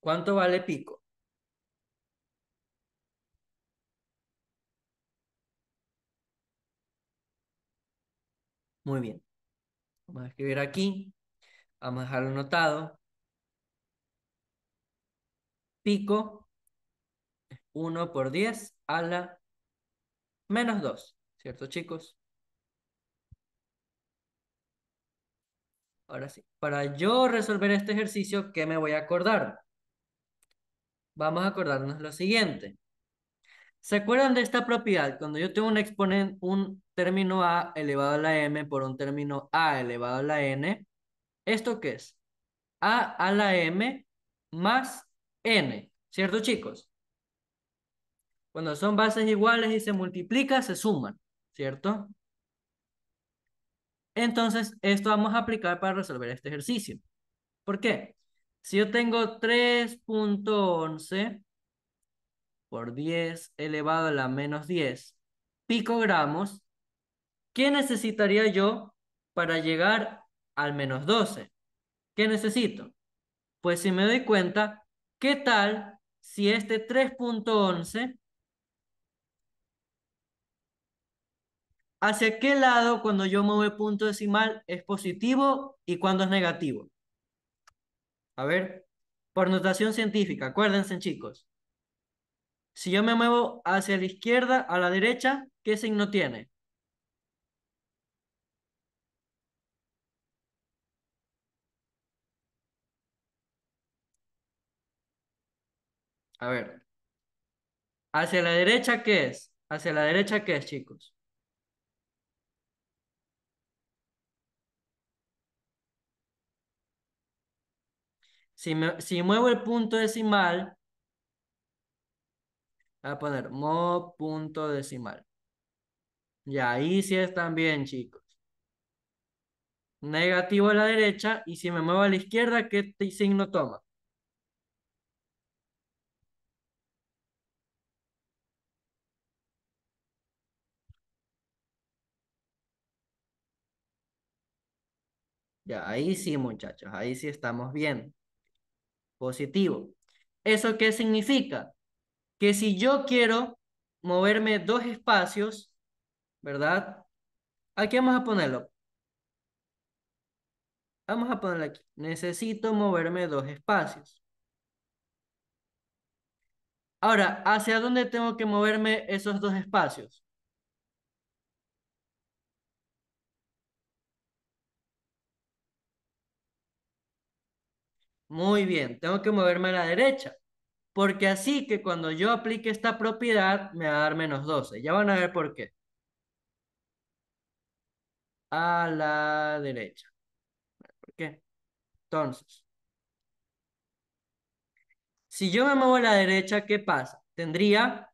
¿cuánto vale pico? Muy bien. Vamos a escribir aquí, vamos a dejarlo anotado. Pico, 1 por 10 a la -2, ¿cierto, chicos? Ahora sí, para yo resolver este ejercicio, ¿qué me voy a acordar? Vamos a acordarnos lo siguiente. ¿Se acuerdan de esta propiedad? Cuando yo tengo un exponente, un término a elevado a la m por un término a elevado a la n, ¿esto qué es? A la m más n, ¿cierto, chicos? Cuando son bases iguales y se multiplican, se suman, ¿cierto? Entonces, esto vamos a aplicar para resolver este ejercicio. ¿Por qué? Si yo tengo 3,11 por 10 elevado a la -10 picogramos, ¿qué necesitaría yo para llegar al -12? ¿Qué necesito? Pues si me doy cuenta, ¿qué tal si este 3,11 hacia qué lado cuando yo muevo el punto decimal es positivo y cuando es negativo? A ver, por notación científica, acuérdense, chicos. Si yo me muevo hacia la izquierda, a la derecha, ¿qué signo tiene? A ver, ¿hacia la derecha qué es? ¿Hacia la derecha qué es, chicos? Si muevo el punto decimal, voy a poner mo punto decimal. Ya, ahí sí están bien, chicos. Negativo a la derecha, y si me muevo a la izquierda, ¿qué signo toma? Ya, ahí sí, muchachos, ahí sí estamos bien. Positivo. ¿Eso qué significa? Que si yo quiero moverme dos espacios, ¿verdad? Aquí vamos a ponerlo. Vamos a ponerlo aquí. Necesito moverme dos espacios. Ahora, ¿hacia dónde tengo que moverme esos dos espacios? Muy bien, tengo que moverme a la derecha. Porque así que cuando yo aplique esta propiedad me va a dar -12. Ya van a ver por qué. A la derecha. ¿Por qué? Entonces, si yo me muevo a la derecha, ¿qué pasa? Tendría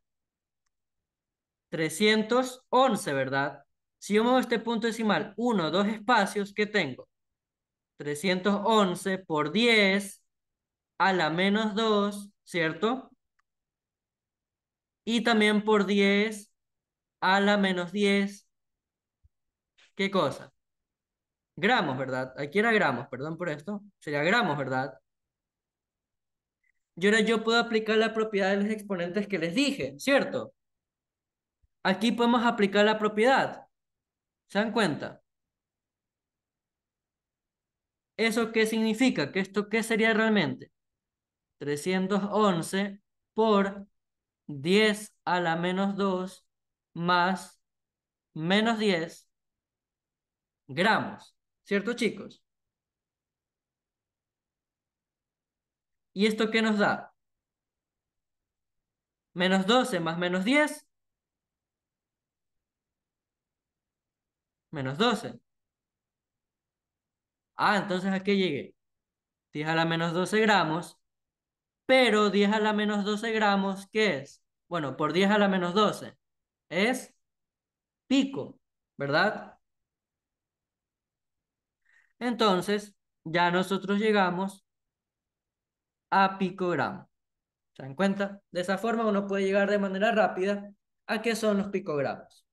311, ¿verdad? Si yo muevo este punto decimal, uno, dos espacios, ¿qué tengo? 311 por 10 a la -2, ¿cierto? Y también por 10 a la -10, ¿qué cosa? Gramos, ¿verdad? Aquí era gramos, perdón por esto. Sería gramos, ¿verdad? Y ahora yo puedo aplicar la propiedad de los exponentes que les dije, ¿cierto? Aquí podemos aplicar la propiedad. ¿Se dan cuenta? ¿Eso qué significa? ¿Que esto qué sería realmente? 311 por 10 a la -2 más -10 gramos. ¿Cierto, chicos? ¿Y esto qué nos da? -12 más -10, -12. Ah, entonces ¿a qué llegué? 10 a la -12 gramos Pero 10 a la menos 12 gramos, ¿qué es? Bueno, por 10 a la menos 12 es pico, ¿verdad? Entonces, ya nosotros llegamos a picogramo. ¿Se dan cuenta? De esa forma uno puede llegar de manera rápida a qué son los picogramos.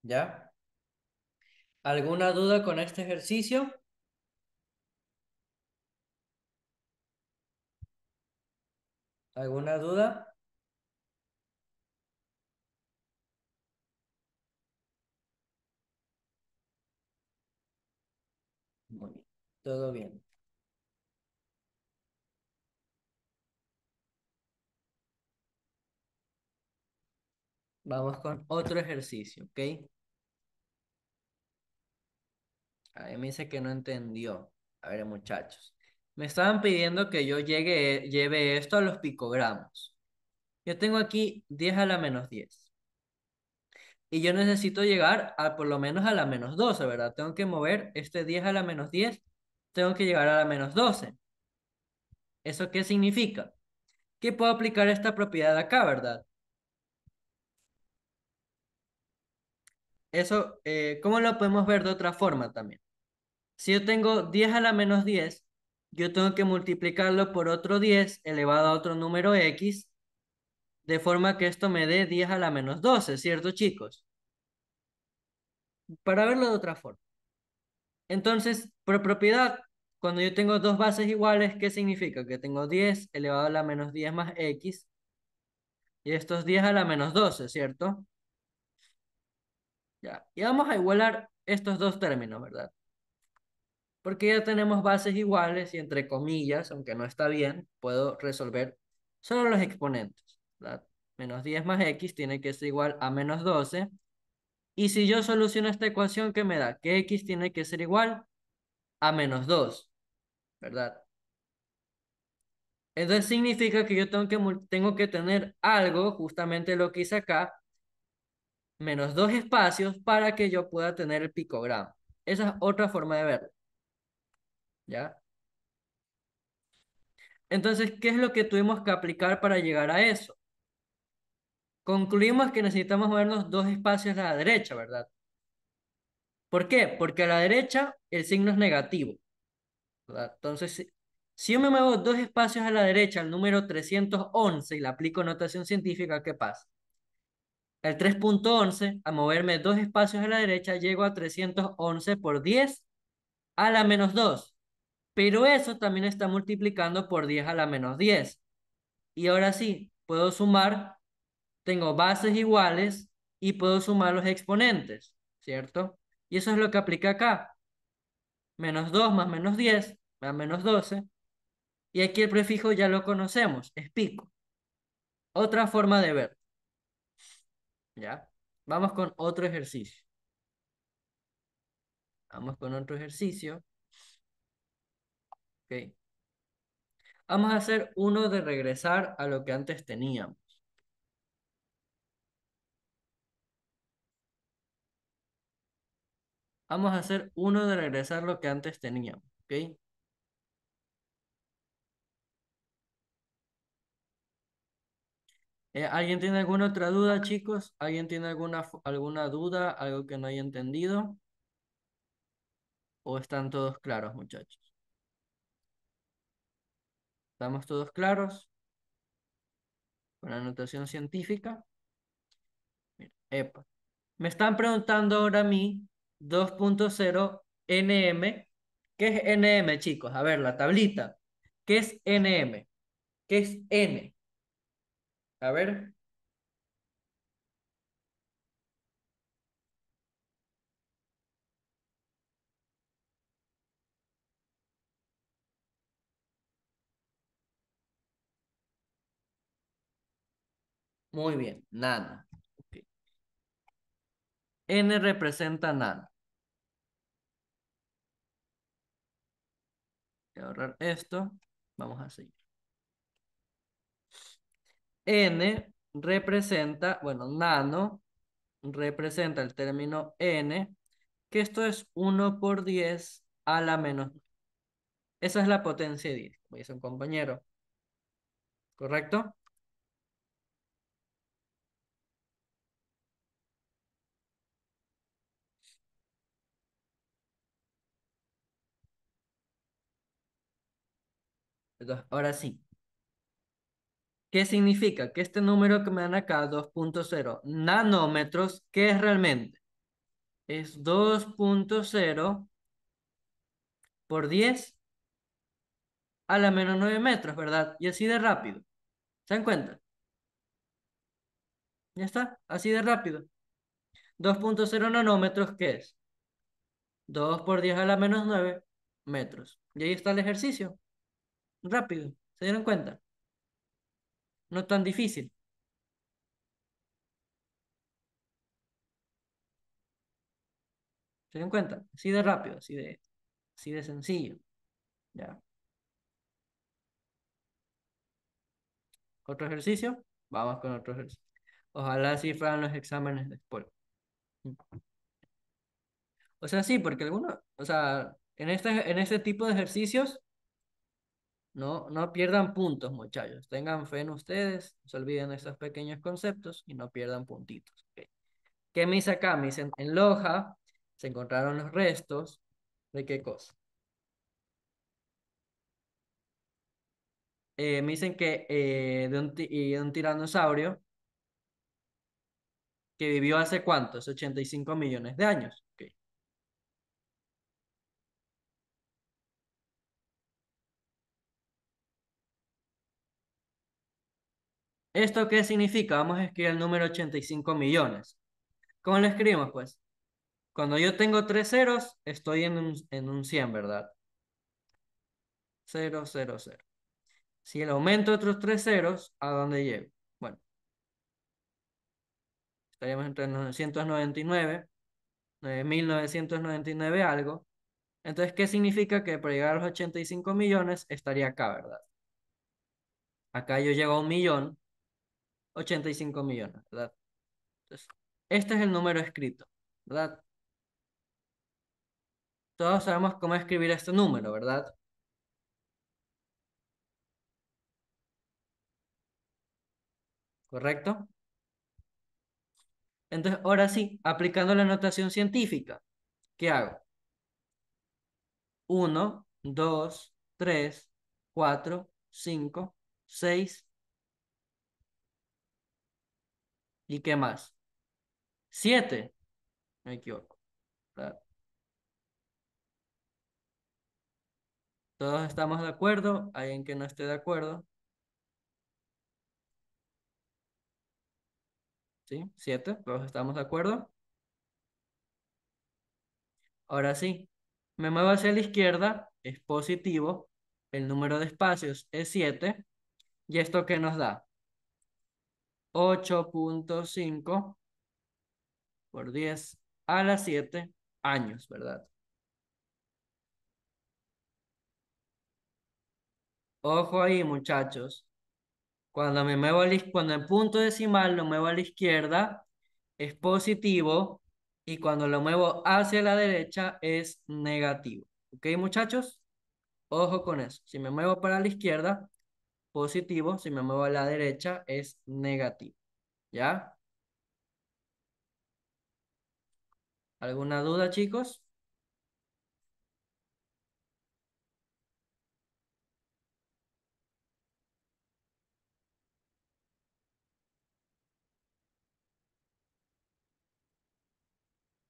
¿Ya? ¿Alguna duda con este ejercicio? ¿Alguna duda? Muy bien. Todo bien. Vamos con otro ejercicio, ¿ok? Ahí me dice que no entendió. A ver, muchachos. Me estaban pidiendo que yo lleve esto a los picogramos. Yo tengo aquí 10 a la menos 10. Y yo necesito llegar a por lo menos a la menos 12, ¿verdad? Tengo que mover este 10 a la menos 10. Tengo que llegar a la menos 12. ¿Eso qué significa? Que puedo aplicar esta propiedad acá, ¿verdad? Eso, ¿cómo lo podemos ver de otra forma también? Si yo tengo 10 a la menos 10, yo tengo que multiplicarlo por otro 10 elevado a otro número x, de forma que esto me dé 10 a la menos 12, ¿cierto, chicos? Para verlo de otra forma. Entonces, por propiedad, cuando yo tengo dos bases iguales, ¿qué significa? Que tengo 10 elevado a la menos 10 más x, y esto es 10 a la menos 12, ¿cierto? Ya. Y vamos a igualar estos dos términos, ¿verdad? Porque ya tenemos bases iguales y entre comillas, aunque no está bien, puedo resolver solo los exponentes, ¿verdad? Menos 10 más x tiene que ser igual a menos 12. Y si yo soluciono esta ecuación, ¿qué me da? Que x tiene que ser igual a menos 2, ¿verdad? Entonces significa que yo tengo que tener algo, justamente lo que hice acá, menos dos espacios para que yo pueda tener el picogramo. Esa es otra forma de verlo, ¿ya? Entonces, ¿qué es lo que tuvimos que aplicar para llegar a eso? Concluimos que necesitamos movernos dos espacios a la derecha, ¿verdad? ¿Por qué? Porque a la derecha el signo es negativo, ¿verdad? Entonces, si yo me muevo dos espacios a la derecha, al número 311 y le aplico notación científica, ¿qué pasa? El 3.11, a moverme dos espacios a la derecha, llego a 311 por 10 a la menos 2. Pero eso también está multiplicando por 10 a la menos 10. Y ahora sí, puedo sumar, tengo bases iguales y puedo sumar los exponentes, ¿cierto? Y eso es lo que aplica acá. Menos 2 más menos 10 más menos 12. Y aquí el prefijo ya lo conocemos, es pico. Otra forma de ver, ¿ya? Vamos con otro ejercicio. Vamos con otro ejercicio. Ok. Vamos a hacer uno de regresar a lo que antes teníamos. Vamos a hacer uno de regresar lo que antes teníamos. ¿Ok? ¿Alguien tiene alguna otra duda, chicos? ¿Alguien tiene alguna duda, algo que no haya entendido? ¿O están todos claros, muchachos? ¿Estamos todos claros con la notación científica? Mira, epa. Me están preguntando ahora a mí 2.0 NM. ¿Qué es NM, chicos? A ver, la tablita. ¿Qué es NM? ¿Qué es N? A ver. Muy bien, nano. Ok. N representa nano. Voy a ahorrar esto. Vamos a seguir. N representa, bueno, nano representa el término n, que esto es 1 por 10 a la menos 9. Esa es la potencia de 10, como dice un compañero. ¿Correcto? Entonces, ahora sí. ¿Qué significa? Que este número que me dan acá, 2,0 nanómetros, ¿qué es realmente? Es 2,0 por 10 a la menos 9 metros, ¿verdad? Y así de rápido. ¿Se dan cuenta? Ya está, así de rápido. 2,0 nanómetros, ¿qué es? 2 por 10 a la menos 9 metros. Y ahí está el ejercicio. Rápido. ¿Se dieron cuenta? No tan difícil. ¿Se dieron cuenta? Así de rápido, así de sencillo. ¿Ya? ¿Otro ejercicio? Vamos con otro ejercicio. Ojalá así fueran los exámenes después. O sea, sí, porque algunos, o sea, en este tipo de ejercicios, no pierdan puntos, muchachos. Tengan fe en ustedes, no se olviden de estos pequeños conceptos y no pierdan puntitos. ¿Ok? ¿Qué me hice acá? Me dicen, en Loja se encontraron los restos de qué cosa. Me dicen que de un tiranosaurio que vivió hace cuántos, 85 millones de años. Ok. ¿Esto qué significa? Vamos a escribir el número 85 millones. ¿Cómo lo escribimos, pues? Cuando yo tengo tres ceros, estoy en un 100, ¿verdad? Cero, cero, cero. Si le aumento otros tres ceros, ¿a dónde llego? Bueno, estaríamos entre 999, 9.999 algo. Entonces, ¿qué significa? Que para llegar a los 85 millones estaría acá, ¿verdad? Acá yo llego a 1.000.000, 85 millones, ¿verdad? Entonces, este es el número escrito, ¿verdad? Todos sabemos cómo escribir este número, ¿verdad? ¿Correcto? Entonces, ahora sí, aplicando la notación científica, ¿qué hago? Uno, 2, 3, 4, 5, 6, ¿y qué más? 7. Me equivoco, ¿verdad? Todos estamos de acuerdo, hay en que no esté de acuerdo, ¿sí? 7, todos estamos de acuerdo. Ahora sí, me muevo hacia la izquierda, es positivo, el número de espacios es 7, ¿y esto qué nos da? 8,5 por 10 a la 7 años, ¿verdad? Ojo ahí, muchachos. Cuando en punto decimal lo muevo a la izquierda, es positivo, y cuando lo muevo hacia la derecha es negativo. ¿Ok, muchachos? Ojo con eso. Si me muevo para la izquierda, positivo. Si me muevo a la derecha, es negativo. ¿Ya? ¿Alguna duda, chicos?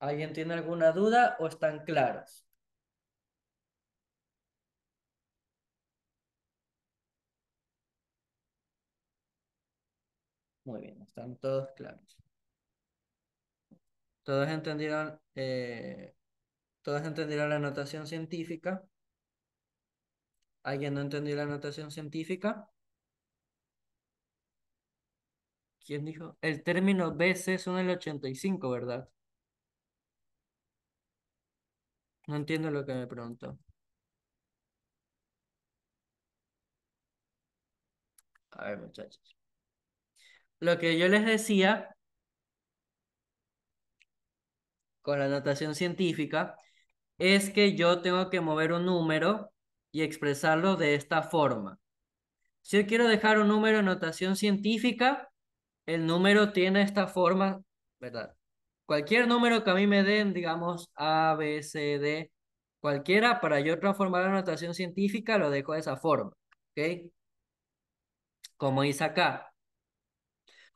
¿Alguien tiene alguna duda o están claros? Muy bien, están todos claros. ¿Todos entendieron la notación científica? ¿Alguien no entendió la notación científica? ¿Quién dijo? El término BC son el 85, ¿verdad? No entiendo lo que me preguntó. A ver, muchachos. Lo que yo les decía con la notación científica es que yo tengo que mover un número y expresarlo de esta forma. Si yo quiero dejar un número en notación científica, el número tiene esta forma, ¿verdad? Cualquier número que a mí me den, digamos A, B, C, D, cualquiera, para yo transformar la notación científica, lo dejo de esa forma, ¿ok? Como dice acá.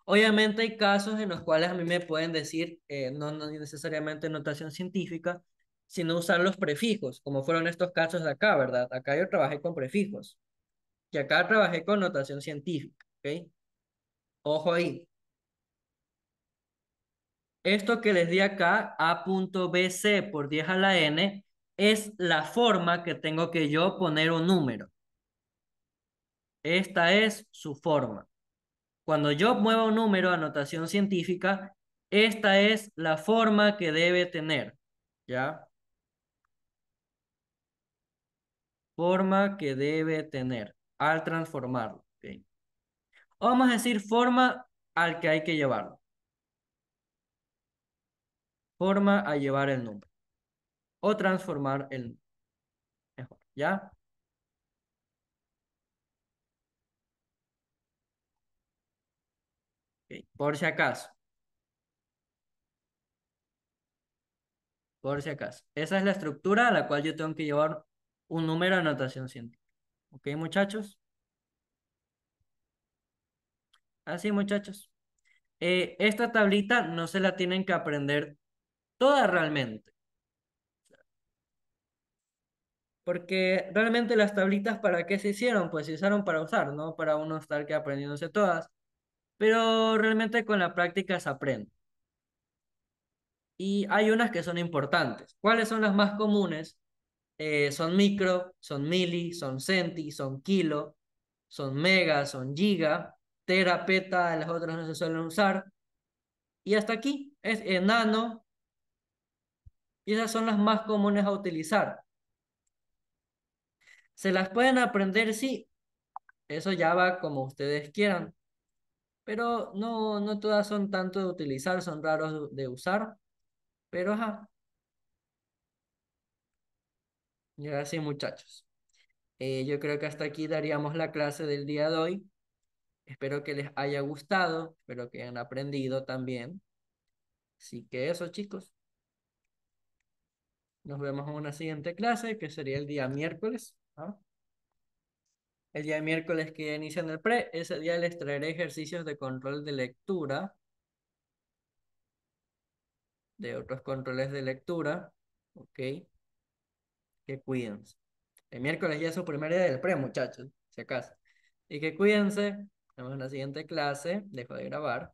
Obviamente hay casos en los cuales a mí me pueden decir, no necesariamente notación científica, sino usar los prefijos, como fueron estos casos de acá, ¿verdad? Acá yo trabajé con prefijos y acá trabajé con notación científica, ¿ok? Ojo ahí. Esto que les di acá, A.BC por 10 a la n, es la forma que tengo que yo poner un número. Esta es su forma. Cuando yo mueva un número a notación científica, esta es la forma que debe tener. ¿Ya? Forma que debe tener al transformarlo. ¿Ok? Vamos a decir forma al que hay que llevarlo. Forma a llevar el número. O transformar el número. Mejor. ¿Ya? Ok. Por si acaso. Por si acaso. Esa es la estructura a la cual yo tengo que llevar un número de notación científica. ¿Ok, muchachos? Así, muchachos. Esta tablita no se la tienen que aprender toda realmente. Porque realmente las tablitas, ¿para qué se hicieron? Pues se usaron para usar, no para uno estar que aprendiéndose todas. Pero realmente con la práctica se aprende. Y hay unas que son importantes. ¿Cuáles son las más comunes? Son micro, son mili, son centi, son kilo, son mega, son giga, tera, peta, las otras no se suelen usar. Y hasta aquí es nano, y esas son las más comunes a utilizar. ¿Se las pueden aprender? Sí, eso ya va como ustedes quieran, pero no todas son tanto de utilizar, son raros de usar, pero ajá, ya sí, muchachos. Yo creo que hasta aquí daríamos la clase del día de hoy. Espero que les haya gustado, espero que hayan aprendido también. Así que eso, chicos, nos vemos en una siguiente clase, que sería el día miércoles. ¿Ah? El día miércoles que inician el pre, ese día les traeré ejercicios de control de lectura, de otros controles de lectura, ¿ok? Que cuídense. El miércoles ya es su primer día del pre, muchachos, si acaso. Y que cuídense. Nos vemos en la siguiente clase. Dejo de grabar.